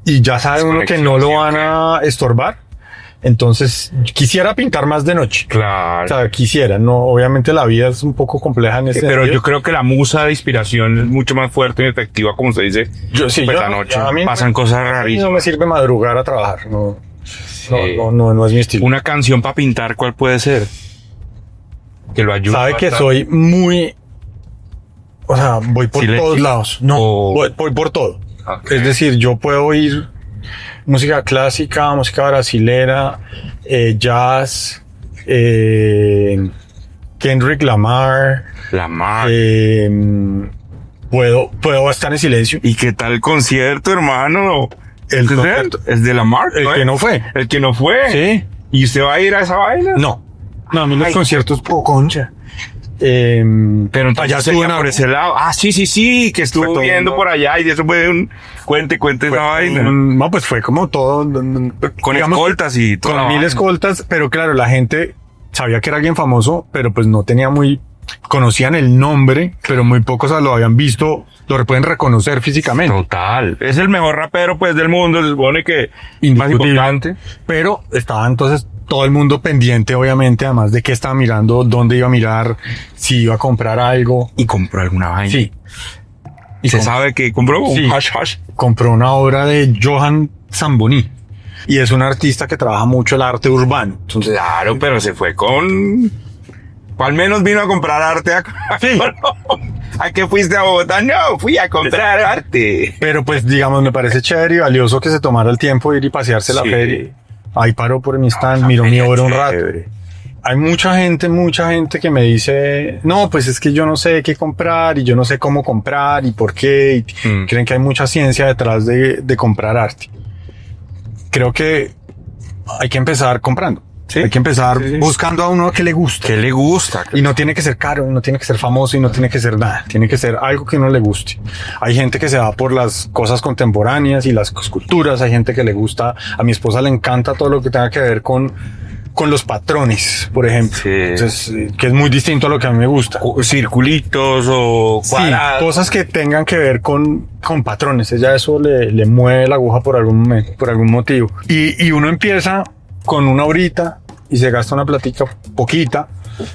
y ya sabe uno que no lo van a estorbar. Entonces quisiera pintar más de noche. Claro. O sea, quisiera, no, obviamente la vida es un poco compleja en ese pero sentido. yo creo que la musa de inspiración es mucho más fuerte y efectiva, como se dice. La noche a mí pasan cosas rarísimas. No me sirve madrugar a trabajar, no es mi estilo. Una canción para pintar, ¿cuál puede ser? Que lo ayude. Sabe que soy muy, o sea, voy por todos lados. No, voy por todo. Okay. Es decir, yo puedo oír música clásica, música brasilera, jazz, Kendrick Lamar. Puedo estar en silencio. ¿Y qué tal el concierto, hermano? El de Lamar. El que no fue. El que no fue. Sí. ¿Y usted va a ir a esa vaina? No, a mí los conciertos poco concha. Pero allá estuvo por ese lado. Ah, sí, que estuvo viendo por allá y eso fue un cuente esa vaina. No, pues fue como todo. Con escoltas y todo. Con 1000 escoltas, pero claro, la gente sabía que era alguien famoso, pero pues no tenía conocían el nombre, pero muy pocos lo habían visto, lo pueden reconocer físicamente. Total. Es el mejor rapero pues del mundo, se supone que más importante. Pero estaba entonces todo el mundo pendiente, obviamente, además de que estaba mirando, dónde iba a mirar, si iba a comprar algo. Y compró alguna vaina. Sí. ¿Y se sabe que compró? Sí. Un hash. Compró una obra de Johann Zamboni. Y es un artista que trabaja mucho el arte urbano. Entonces, claro, pero se fue con... Al menos vino a comprar arte acá. Sí. ¿A qué fuiste a Bogotá? No, fui a comprar arte. Pero pues, digamos, me parece chévere y valioso que se tomara el tiempo de ir y pasearse la feria. Ahí paró por mi stand, miró mi obra un rato. Hay mucha gente que me dice, no, pues es que yo no sé qué comprar y yo no sé cómo comprar y por qué. Y creen que hay mucha ciencia detrás de comprar arte. Creo que hay que empezar comprando. ¿Sí? Hay que empezar buscando a uno que le gusta. Que le gusta. Y no tiene que ser caro, no tiene que ser famoso y no tiene que ser nada. Tiene que ser algo que a uno le guste. Hay gente que se va por las cosas contemporáneas y las esculturas. Hay gente que le gusta. A mi esposa le encanta todo lo que tenga que ver con los patrones, por ejemplo. Sí. Entonces, que es muy distinto a lo que a mí me gusta. Circulitos o cuadrados. Sí, cosas que tengan que ver con patrones. Ella eso le mueve la aguja por algún momento, por algún motivo. Y uno empieza con una horita y se gasta una platica poquita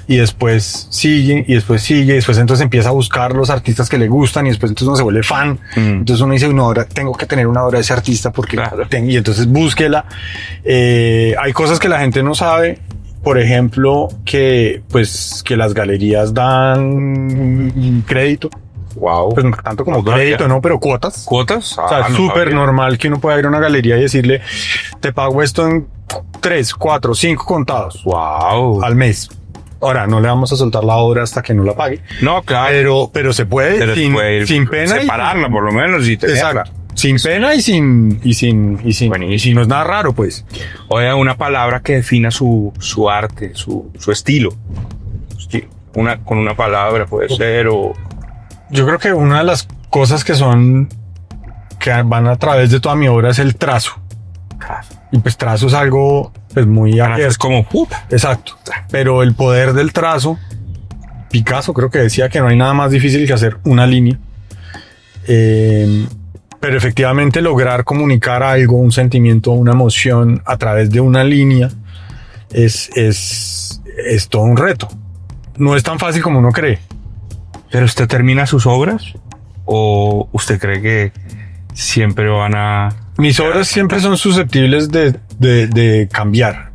y después sigue y después sigue y después entonces empieza a buscar los artistas que le gustan y después entonces uno se vuelve fan. Entonces uno dice, no, ahora tengo que tener una obra de ese artista porque y entonces búsquela. Hay cosas que la gente no sabe. Por ejemplo, que las galerías dan crédito. Wow. Pues no tanto como crédito, no, pero cuotas. ¿Cuotas? O sea, es súper normal que uno pueda ir a una galería y decirle, te pago esto en 3, 4, 5 contados. Wow. Al mes. Ahora, no le vamos a soltar la obra hasta que no la pague. No, claro. Pero se puede, Pero sin pena. Separarla, por lo menos, y tenerla. Exacto. Sin pena y sin no es nada raro, pues. Oiga, una palabra que defina su arte, su estilo. Sí, con una palabra puede ser o... Yo creo que una de las cosas que van a través de toda mi obra es el trazo. Y pues trazo es algo pues muy abierto. Es como... Exacto. Pero el poder del trazo, Picasso creo que decía que no hay nada más difícil que hacer una línea. Pero efectivamente lograr comunicar algo, un sentimiento, una emoción a través de una línea es todo un reto. No es tan fácil como uno cree. ¿Pero usted termina sus obras? ¿O usted cree que siempre van a...? Mis obras siempre son susceptibles de cambiar.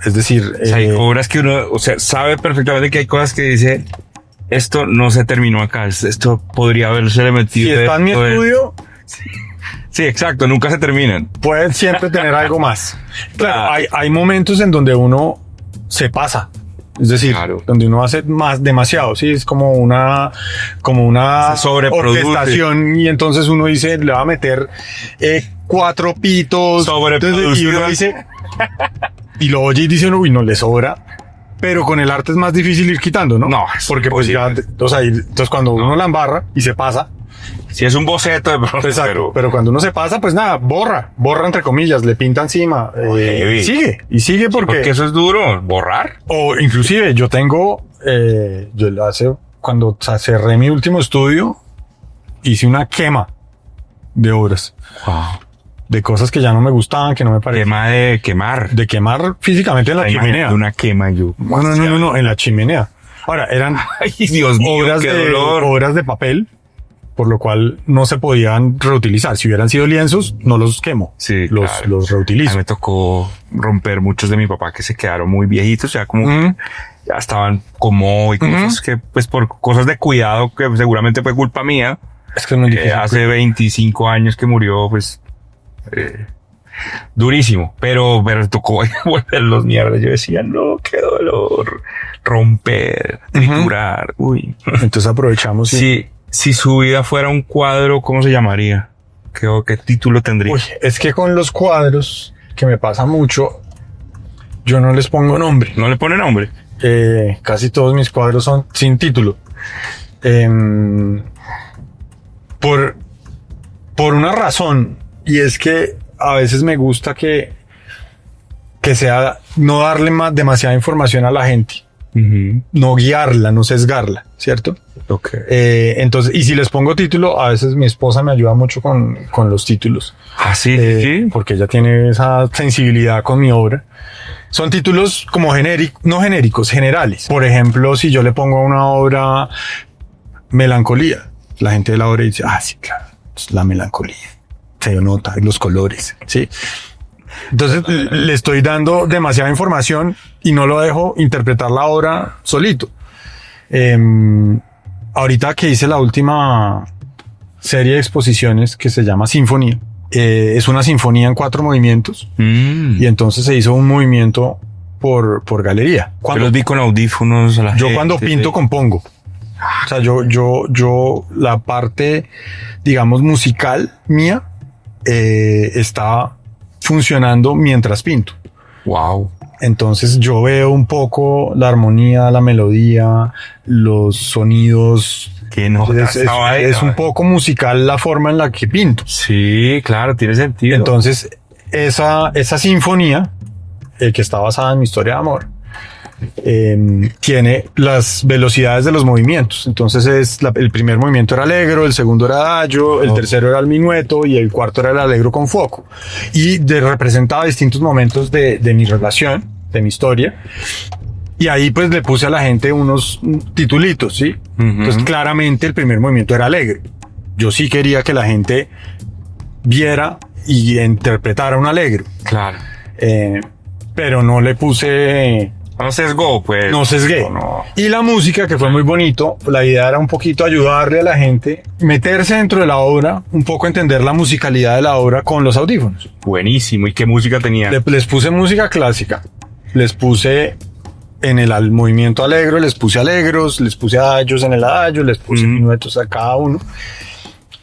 Es decir... hay obras que uno, sabe perfectamente que hay cosas que dice... Esto no se terminó acá. Esto podría haberse metido... Si está en mi estudio... Sí, exacto. Nunca se terminan. Pueden siempre tener algo más. Claro, hay momentos en donde uno se pasa. Es decir, donde uno hace demasiado, sí, es como una orquestación y entonces uno dice, le va a meter 4 pitos. Entonces, y uno dice, y lo oye y dice uno, uy, no le sobra. Pero con el arte es más difícil ir quitando, ¿no? No, porque pues ya, entonces cuando uno la embarra y se pasa. Si es un boceto de pronto. Exacto, pero cuando uno se pasa, pues nada, borra entre comillas, le pinta encima. Sigue porque eso es duro, borrar. O inclusive yo tengo, cuando cerré mi último estudio, hice una quema de obras. Wow. De cosas que ya no me gustaban, que no me parecían. Quema de quemar. De quemar físicamente en la chimenea. Una quema yo. No, en la chimenea. Ahora, eran ay, Dios mío, obras de papel, por lo cual no se podían reutilizar. Si hubieran sido lienzos, no los quemo. Sí, los reutilizo. A mí me tocó romper muchos de mi papá que se quedaron muy viejitos, ya como ya estaban como y cosas que, pues por cosas de cuidado que seguramente fue culpa mía. Es que es muy difícil. Hace 25 años que murió, pues durísimo, pero tocó volverlos mierda. Yo decía, no, qué dolor, romper, triturar, uy. Entonces aprovechamos. Si su vida fuera un cuadro, ¿cómo se llamaría? ¿Qué título tendría? Uy, es que con los cuadros, que me pasa mucho, yo no les pongo nombre. ¿No le pone nombre? Casi todos mis cuadros son sin título. Por una razón, y es que a veces me gusta que sea no darle demasiada información a la gente. No guiarla, no sesgarla, ¿cierto? Okay. Entonces, y si les pongo título, a veces mi esposa me ayuda mucho con los títulos. Ah, sí. Porque ella tiene esa sensibilidad con mi obra. Son títulos como no genéricos, generales. Por ejemplo, si yo le pongo a una obra melancolía, la gente de la obra dice, sí, claro, es la melancolía. Se nota los colores, ¿sí? Entonces le estoy dando demasiada información y no lo dejo interpretar la obra solito. Ahorita que hice la última serie de exposiciones que se llama Sinfonía, es una sinfonía en 4 movimientos y entonces se hizo un movimiento por galería. Yo los vi con audífonos. Yo cuando pinto compongo. O sea, yo la parte, digamos, musical mía está funcionando mientras pinto. Wow. Entonces yo veo un poco la armonía, la melodía, los sonidos. Que no, es un poco musical la forma en la que pinto. Sí, claro, tiene sentido. Entonces esa sinfonía, que está basada en mi historia de amor, tiene las velocidades de los movimientos. Entonces el primer movimiento era allegro, el segundo era adagio, el tercero era el minueto y el cuarto era el allegro con foco. Y representaba distintos momentos de mi relación, de mi historia. Y ahí pues le puse a la gente unos titulitos, ¿sí? Entonces claramente el primer movimiento era alegre. Yo sí quería que la gente viera y interpretara un alegre. Claro. Pero no le puse... No sesgó, pues. No sesgué. No. Y la música, que fue muy bonito, la idea era un poquito ayudarle a la gente, meterse dentro de la obra, un poco entender la musicalidad de la obra con los audífonos. Buenísimo. ¿Y qué música tenía? Les puse música clásica, les puse en el movimiento alegro, les puse alegros, les puse adagios en el adagio, les puse minuetos a cada uno.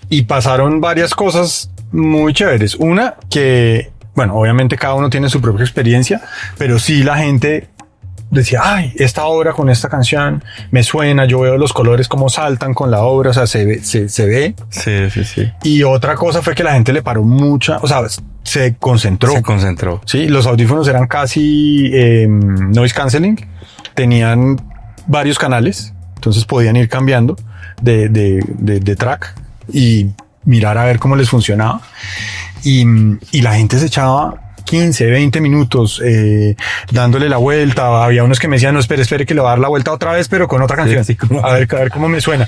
Y pasaron varias cosas muy chéveres. Una que, bueno, obviamente cada uno tiene su propia experiencia, pero sí la gente decía, ay, esta obra con esta canción me suena, yo veo los colores como saltan con la obra, o sea, se ve. Sí. Y otra cosa fue que la gente le paró mucha, o sea, se concentró. Sí, los audífonos eran casi noise cancelling, tenían varios canales, entonces podían ir cambiando de track y mirar a ver cómo les funcionaba. Y la gente se echaba 15, 20 minutos dándole la vuelta. Había unos que me decían, no, espere que le va a dar la vuelta otra vez, pero con otra canción. Sí, a ver cómo me suena.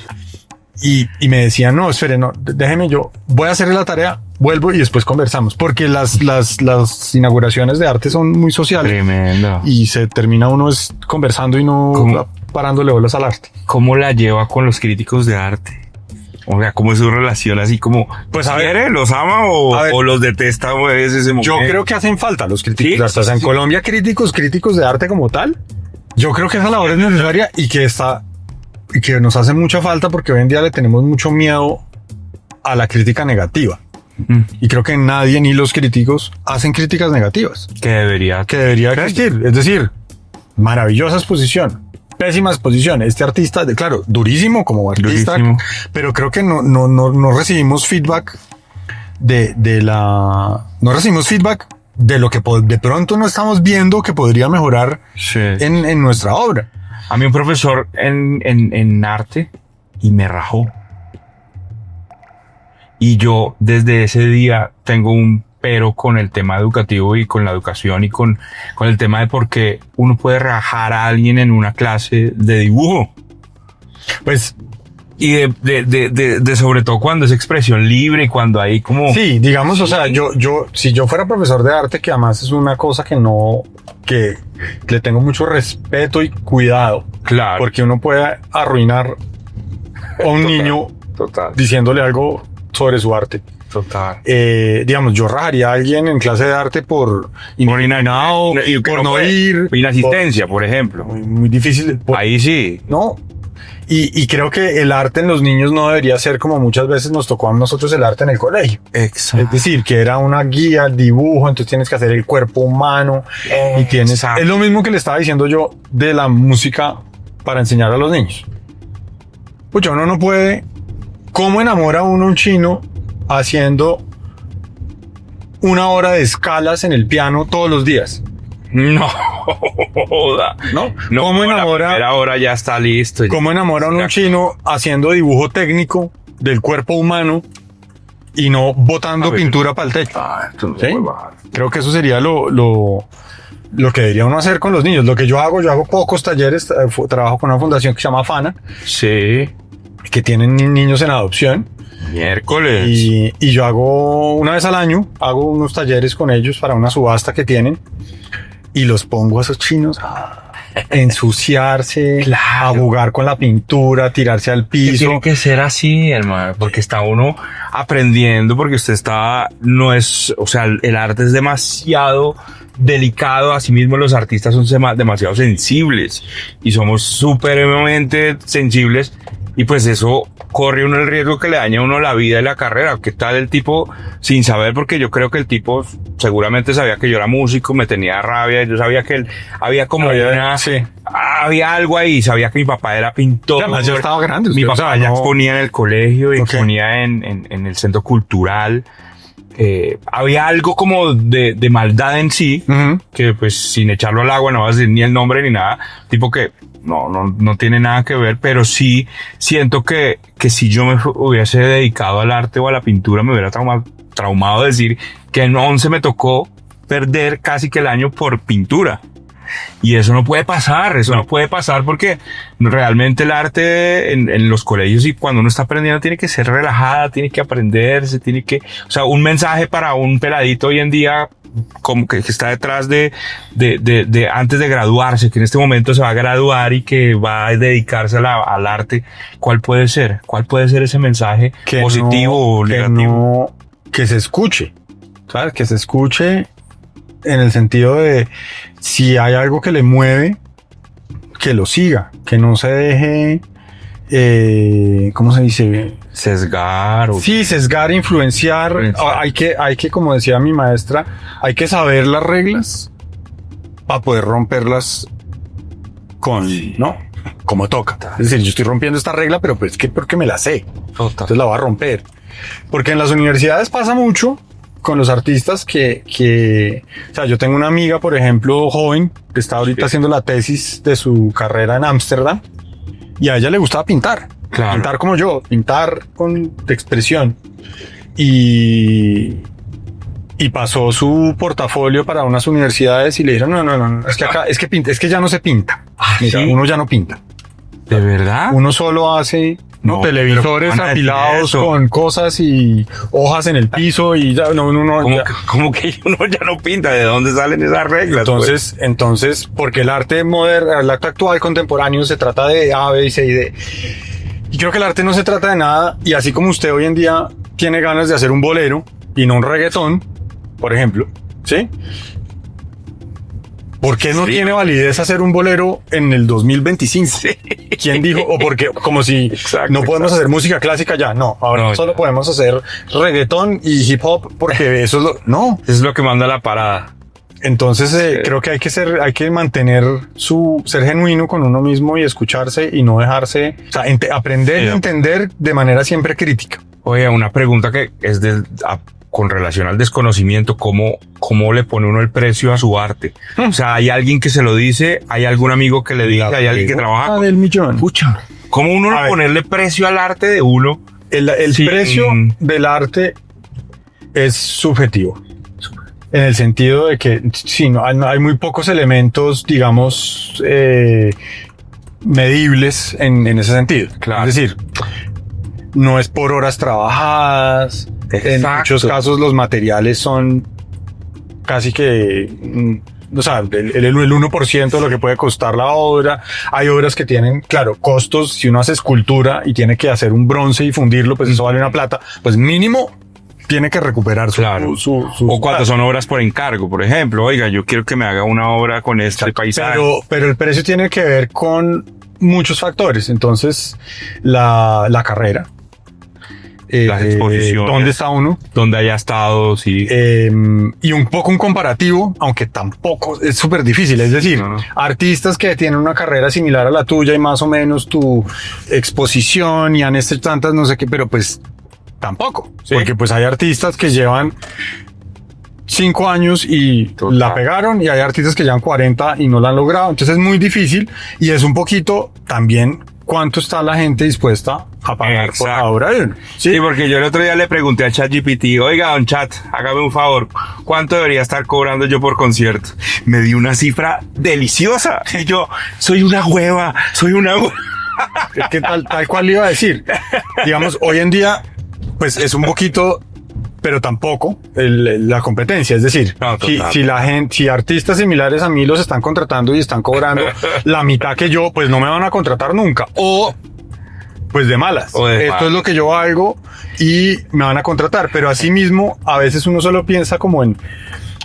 Y me decían, no, espere, no, déjeme, yo voy a hacer la tarea, vuelvo y después conversamos. Porque las inauguraciones de arte son muy sociales. Tremendo. Y se termina uno conversando y no parándole bolas al arte. ¿Cómo la lleva con los críticos de arte? O sea, ¿cómo es su relación así como, pues a ver, ¿quiere, los ama o los detesta a veces ese momento? Yo creo que hacen falta los críticos de arte. O sea, en sí. Colombia críticos de arte como tal, yo creo que esa labor es necesaria y que nos hace mucha falta porque hoy en día le tenemos mucho miedo a la crítica negativa. Y creo que nadie ni los críticos hacen críticas negativas. Que debería existir. Es decir, maravillosa exposición. Pésima exposición. Este artista, claro, durísimo como artista, pero creo que no recibimos feedback no recibimos feedback de lo que de pronto no estamos viendo que podría mejorar en nuestra obra. A mí un profesor en arte y me rajó. Y yo desde ese día tengo un pero con el tema educativo y con la educación y con el tema de por qué uno puede rajar a alguien en una clase de dibujo. Pues, y de sobre todo cuando es expresión libre y cuando hay como... Sí, digamos, o sea, si yo fuera profesor de arte, que además es una cosa que le tengo mucho respeto y cuidado. Claro. Porque uno puede arruinar a un niño diciéndole algo sobre su arte. Total. Digamos, yo rajaría a alguien en clase de arte por inopinado, por no ir. Inasistencia, por ejemplo. Muy difícil. Ahí sí. No. Y creo que el arte en los niños no debería ser como muchas veces nos tocó a nosotros el arte en el colegio. Exacto. Es decir, que era una guía, el dibujo, entonces tienes que hacer el cuerpo humano. Y tienes... Es lo mismo que le estaba diciendo yo de la música para enseñar a los niños. Pucha, uno no puede... ¿Cómo enamora uno a un chino haciendo una hora de escalas en el piano todos los días? No. ¿No? ¿Cómo enamora? La primera hora ya está listo. ¿Cómo enamora a un chino haciendo dibujo técnico del cuerpo humano y no botando pintura para el techo? ¿Sí? Creo que eso sería lo que debería uno hacer con los niños. Lo que yo hago pocos talleres, trabajo con una fundación que se llama FANA. Sí. Que tienen niños en adopción. Miércoles. Y yo hago una vez al año, hago unos talleres con ellos para una subasta que tienen y los pongo a esos chinos a ensuciarse, a jugar con la pintura, a tirarse al piso. Tiene que ser así, hermano, porque está uno aprendiendo, porque usted el arte es demasiado delicado, asimismo los artistas son demasiado sensibles y somos supremamente sensibles. Y pues eso corre uno el riesgo que le daña a uno la vida y la carrera. ¿Qué tal el tipo sin saber? Porque yo creo que el tipo seguramente sabía que yo era músico, me tenía rabia. Yo sabía que él había como había algo ahí. Sabía que mi papá era pintor. Además, yo estaba grande. Mi papá ya exponía en el colegio y exponía en el centro cultural. había algo como de maldad en sí, que pues sin echarlo al agua, no vas a decir ni el nombre ni nada, tipo que no tiene nada que ver, pero sí siento que si yo me hubiese dedicado al arte o a la pintura me hubiera traumado decir que en 11 me tocó perder casi que el año por pintura. Y eso no puede pasar, no puede pasar porque realmente el arte en los colegios y cuando uno está aprendiendo tiene que ser relajada, tiene que aprenderse, o sea, un mensaje para un peladito hoy en día como que está detrás de antes de graduarse, que en este momento se va a graduar y que va a dedicarse al arte, ¿cuál puede ser? ¿Cuál puede ser ese mensaje positivo o negativo? Que se escuche, ¿sabes? Que se escuche en el sentido de si hay algo que le mueve, que lo siga, que no se deje, ¿cómo se dice? Sesgar. Sí, sesgar, influenciar. Hay que, como decía mi maestra, hay que saber las reglas para poder romperlas ¿no? Como toca. Es decir, yo estoy rompiendo esta regla, pero pues que porque me la sé. Entonces la voy a romper. Porque en las universidades pasa mucho con los artistas o sea, yo tengo una amiga, por ejemplo, joven, que está ahorita haciendo la tesis de su carrera en Ámsterdam, y a ella le gustaba pintar. Claro. Pintar como yo, pintar de expresión. Y pasó su portafolio para unas universidades y le dijeron, no, es que acá, es que ya no se pinta. Mira, ¿sí? Uno ya no pinta. ¿De verdad? Uno solo hace televisores apilados con cosas y hojas en el piso y ya ¿Cómo que uno ya no pinta? ¿De dónde salen esas reglas? Entonces, porque el arte moderno, el arte actual contemporáneo se trata de A, B y C y D. Y creo que el arte no se trata de nada, y así como usted hoy en día tiene ganas de hacer un bolero y no un reggaetón, por ejemplo, ¿sí? ¿Por qué no tiene validez hacer un bolero en el 2025? Sí. ¿Quién dijo? O porque, como si no podemos hacer música clásica ya. No, ahora solo podemos hacer reggaetón y hip hop porque eso es es lo que manda la parada. Entonces, creo que hay que mantener ser genuino con uno mismo y escucharse y no dejarse, o sea, aprender y entender de manera siempre crítica. Oye, una pregunta que es con relación al desconocimiento, ¿cómo le pone uno el precio a su arte? O sea, ¿hay alguien que se lo dice? ¿Hay algún amigo que le diga? ¿Hay alguien que trabaja? Del millón. Pucha, ¿cómo uno le ponerle precio al arte de uno? El precio del arte es subjetivo. En el sentido de que, sí, hay muy pocos elementos, digamos, medibles en ese sentido. Claro. Es decir, no es por horas trabajadas. Exacto. En muchos casos los materiales son casi que, o sea, el 1% de lo que puede costar la obra. Hay obras que tienen, claro, costos. Si uno hace escultura y tiene que hacer un bronce y fundirlo, pues eso vale una plata. Pues mínimo tiene que recuperar su o cuando son obras por encargo, por ejemplo. Oiga, yo quiero que me haga una obra con este paisaje. Pero el precio tiene que ver con muchos factores. Entonces, la carrera. Las exposiciones. ¿Dónde está uno? ¿Dónde haya estado? Sí. Y un poco un comparativo, aunque tampoco es súper difícil. Es decir, artistas que tienen una carrera similar a la tuya y más o menos tu exposición y han hecho tantas, no sé qué, pero pues tampoco. ¿Sí? Porque pues hay artistas que llevan 5 años y la pegaron, y hay artistas que llevan 40 y no la han logrado. Entonces es muy difícil, y es un poquito también cuánto está la gente dispuesta a pagar por la obra de uno. Sí, porque yo el otro día le pregunté a ChatGPT, oiga, don Chat, hágame un favor, ¿cuánto debería estar cobrando yo por concierto? Me dio una cifra deliciosa. Y yo, soy una hueva. Es que tal cual le iba a decir. Digamos, hoy en día, pues es un poquito, pero tampoco la competencia. Es decir, si artistas similares a mí los están contratando y están cobrando la mitad que yo, pues no me van a contratar nunca. O pues de malas. Esto es lo que yo hago y me van a contratar. Pero así mismo, a veces uno solo piensa como en,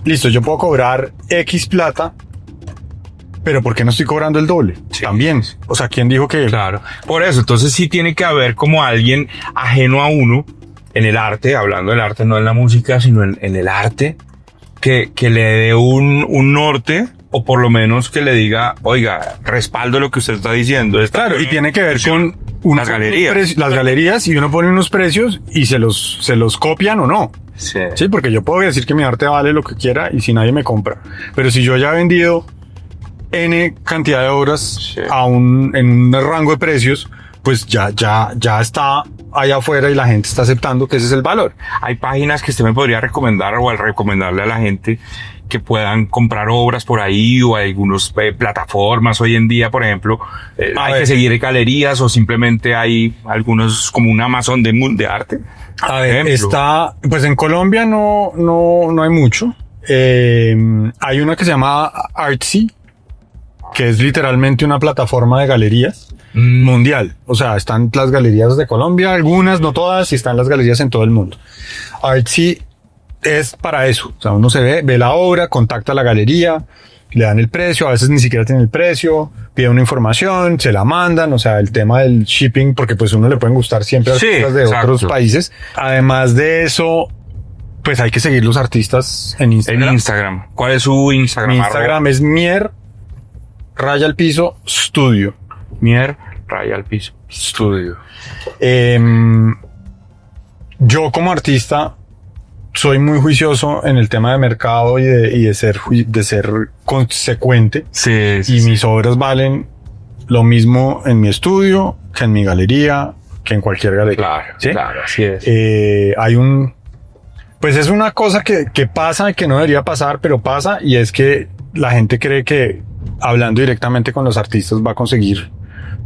listo, yo puedo cobrar X plata, pero ¿por qué no estoy cobrando el doble? Sí. También. O sea, ¿quién dijo que? Claro. Por eso, entonces sí tiene que haber como alguien ajeno a uno en el arte, hablando del arte, no en la música, sino en el arte, que le dé un norte, o por lo menos que le diga, oiga, respaldo lo que usted está diciendo. Claro, y tiene que ver con las galerías. Las galerías, y uno pone unos precios y se los copian o no. Sí. Sí, porque yo puedo decir que mi arte vale lo que quiera y si nadie me compra. Pero si yo ya he vendido N cantidad de obras Sí. en un rango de precios, pues ya está allá afuera y la gente está aceptando que ese es el valor. Hay páginas que usted me podría recomendar o al recomendarle a la gente que puedan comprar obras por ahí o algunas plataformas hoy en día, por ejemplo, hay que seguir galerías o simplemente hay algunos como un Amazon de arte. A ver, Ejemplo. está, pues en Colombia no hay mucho. Hay una que se llama Artsy, que es literalmente una plataforma de galerías mundial. O sea, están las galerías de Colombia, algunas, no todas, y están las galerías en todo el mundo. Artsy es para eso. O sea, uno ve la obra, contacta a la galería, le dan el precio, a veces ni siquiera tienen el precio, pide una información, se la mandan, o sea, el tema del shipping, porque pues uno le pueden gustar siempre Sí, artistas de exacto. otros países. Además de eso, pues hay que seguir los artistas en Instagram. En Instagram. ¿Cuál es su Instagram? Mi Instagram es mier_studio. Mier raya al piso. Studio. Yo como artista soy muy juicioso en el tema de mercado y de ser consecuente. Sí, Y mis obras valen lo mismo en mi estudio que en mi galería, que en cualquier galería. Claro, ¿Sí? claro, así es. Pues es una cosa que pasa y que no debería pasar, pero pasa, y es que la gente cree que hablando directamente con los artistas va a conseguir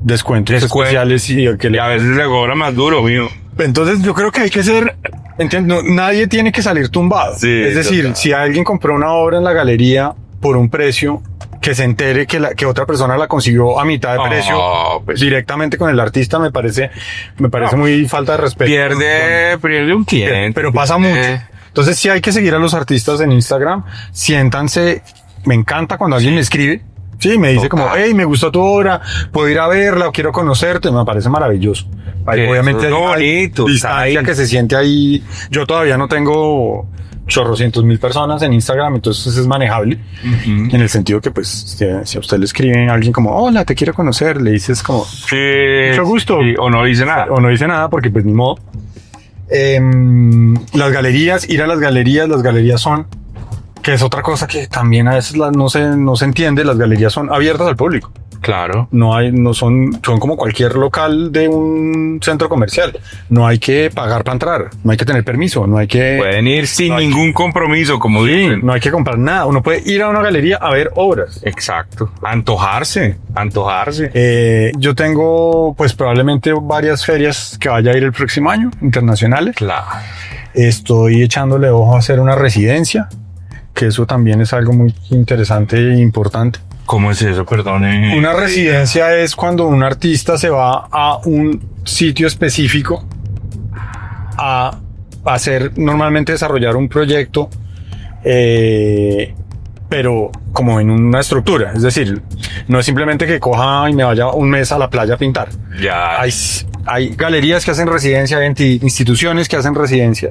descuentos especiales y que Y a veces le cobra más duro, mío. Entonces yo creo que hay que ser, ¿entiendes? Nadie tiene que salir tumbado. Sí, es decir, total. si alguien compró una obra en la galería por un precio, que se entere que otra persona la consiguió a mitad de precio Pues directamente con el artista, me parece muy falta de respeto. pierde un cliente. Pero pasa mucho. Entonces sí hay que seguir a los artistas en Instagram. Siéntanse. Me encanta cuando alguien me escribe. Sí, me dice como, hey, me gustó tu obra, puedo ir a verla o quiero conocerte. Me parece maravilloso. Ahí, obviamente eso es hay bonito, distancia ahí. que se siente ahí. Yo todavía no tengo chorrocientos mil personas en Instagram, entonces es manejable. En el sentido que, pues, si a usted le escribe a alguien como, hola, te quiero conocer, le dices como, Sí, mucho gusto. sí, o no dice nada. o no dice nada porque pues ni modo. Las galerías son, que es otra cosa que también a veces no se entiende, las galerías son abiertas al público. Claro. No son como cualquier local de un centro comercial. No hay que pagar para entrar, no hay que tener permiso, no hay que... Pueden ir sin no hay ningún compromiso, como dicen. no hay que comprar nada. Uno puede ir a una galería a ver obras. Exacto. Antojarse. Yo tengo pues probablemente varias ferias que vaya a ir el próximo año, internacionales. Claro. Estoy echándole ojo a hacer una residencia, que eso también es algo muy interesante e importante. ¿Cómo es eso? Perdone. Una residencia es cuando un artista se va a un sitio específico a normalmente desarrollar un proyecto, pero como en una estructura. Es decir, no es simplemente que coja y me vaya un mes a la playa a pintar. Ya. Hay galerías que hacen residencia, hay instituciones que hacen residencia.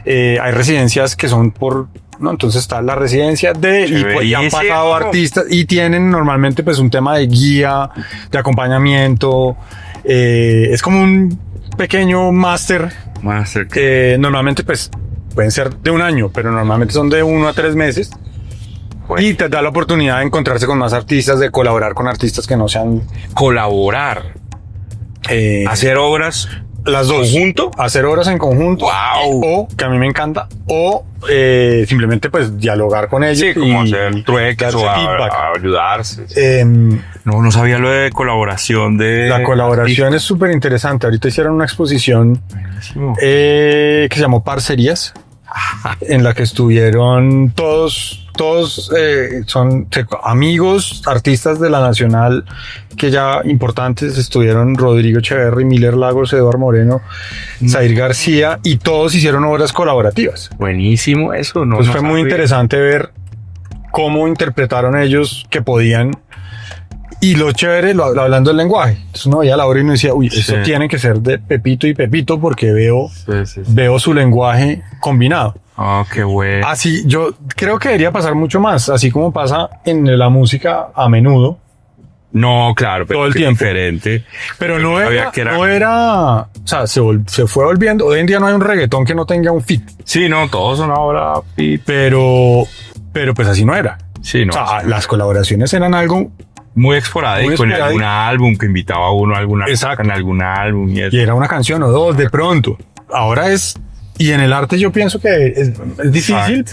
Hay residencias que son ¿no? Entonces está la residencia y han pasado artistas y tienen normalmente pues un tema de guía, de acompañamiento. Es como un pequeño máster. Normalmente pues pueden ser de un año, pero normalmente son de 1 a 3 meses. Y te da la oportunidad de encontrarse con más artistas, de colaborar con artistas que no sean... Colaborar. Hacer obras. Las dos. ¿Conjunto? Hacer obras en conjunto. Wow. O, que a mí me encanta, o simplemente pues dialogar con ellos. Sí, como hacer trueques darse o feedback. ayudarse. No sabía lo de colaboración La colaboración es súper interesante. Ahorita hicieron una exposición que se llamó Parcerías, en la que estuvieron todos son amigos, artistas de la Nacional que ya importantes. Estuvieron Rodrigo Echeverry, Miller Lagos, Eduardo Moreno, Zair García, y todos hicieron obras colaborativas. Buenísimo eso. Pues fue muy interesante ver cómo interpretaron ellos que podían. Y lo chévere, hablando del lenguaje. Entonces uno veía la obra y uno decía, uy, esto tiene que ser de Pepito y Pepito porque veo su lenguaje combinado. Oh, qué bueno. Así, yo creo que debería pasar mucho más, así como pasa en la música a menudo. No, claro, pero todo el qué tiempo. diferente. Pero no sabía era, que era- no era, o sea, se fue volviendo. Hoy en día no hay un reggaetón que no tenga un fit, Sí, no, todos son ahora. pero pues así no era. Sí, no. O sea, las colaboraciones eran algo muy esporádico, muy en esporádico. algún álbum que invitaba a uno a alguna Exacto. en algún álbum y eso. y era una canción o dos de pronto. Ahora es, y en el arte yo pienso que es difícil,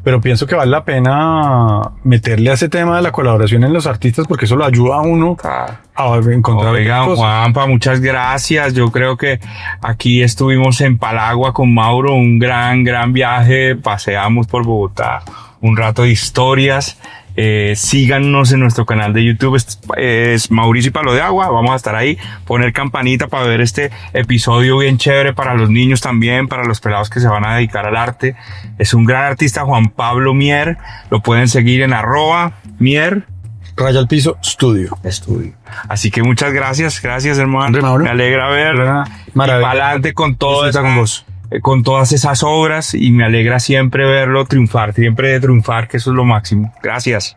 pero pienso que vale la pena meterle a ese tema de la colaboración en los artistas porque eso lo ayuda a uno Ah. a encontrar Oiga, cosas. Juanpa, muchas gracias. Yo creo que aquí estuvimos en Palagua con Mauro, un gran viaje. Paseamos por Bogotá, un rato de historias. Síganos en nuestro canal de YouTube, es Mauricio y Palo de Agua. Vamos a estar ahí, poner campanita para ver este episodio bien chévere para los niños también, para los pelados que se van a dedicar al arte. Es un gran artista, Juan Pablo Mier. Lo pueden seguir en @Mier Raya al piso, estudio. Estudio. Así que muchas gracias, hermano. Hombre, Mauro. Me alegra ver. Maravilla. Para adelante con todo Disfruta con vos. con todas esas obras y me alegra siempre verlo triunfar, siempre de triunfar, que eso es lo máximo. Gracias.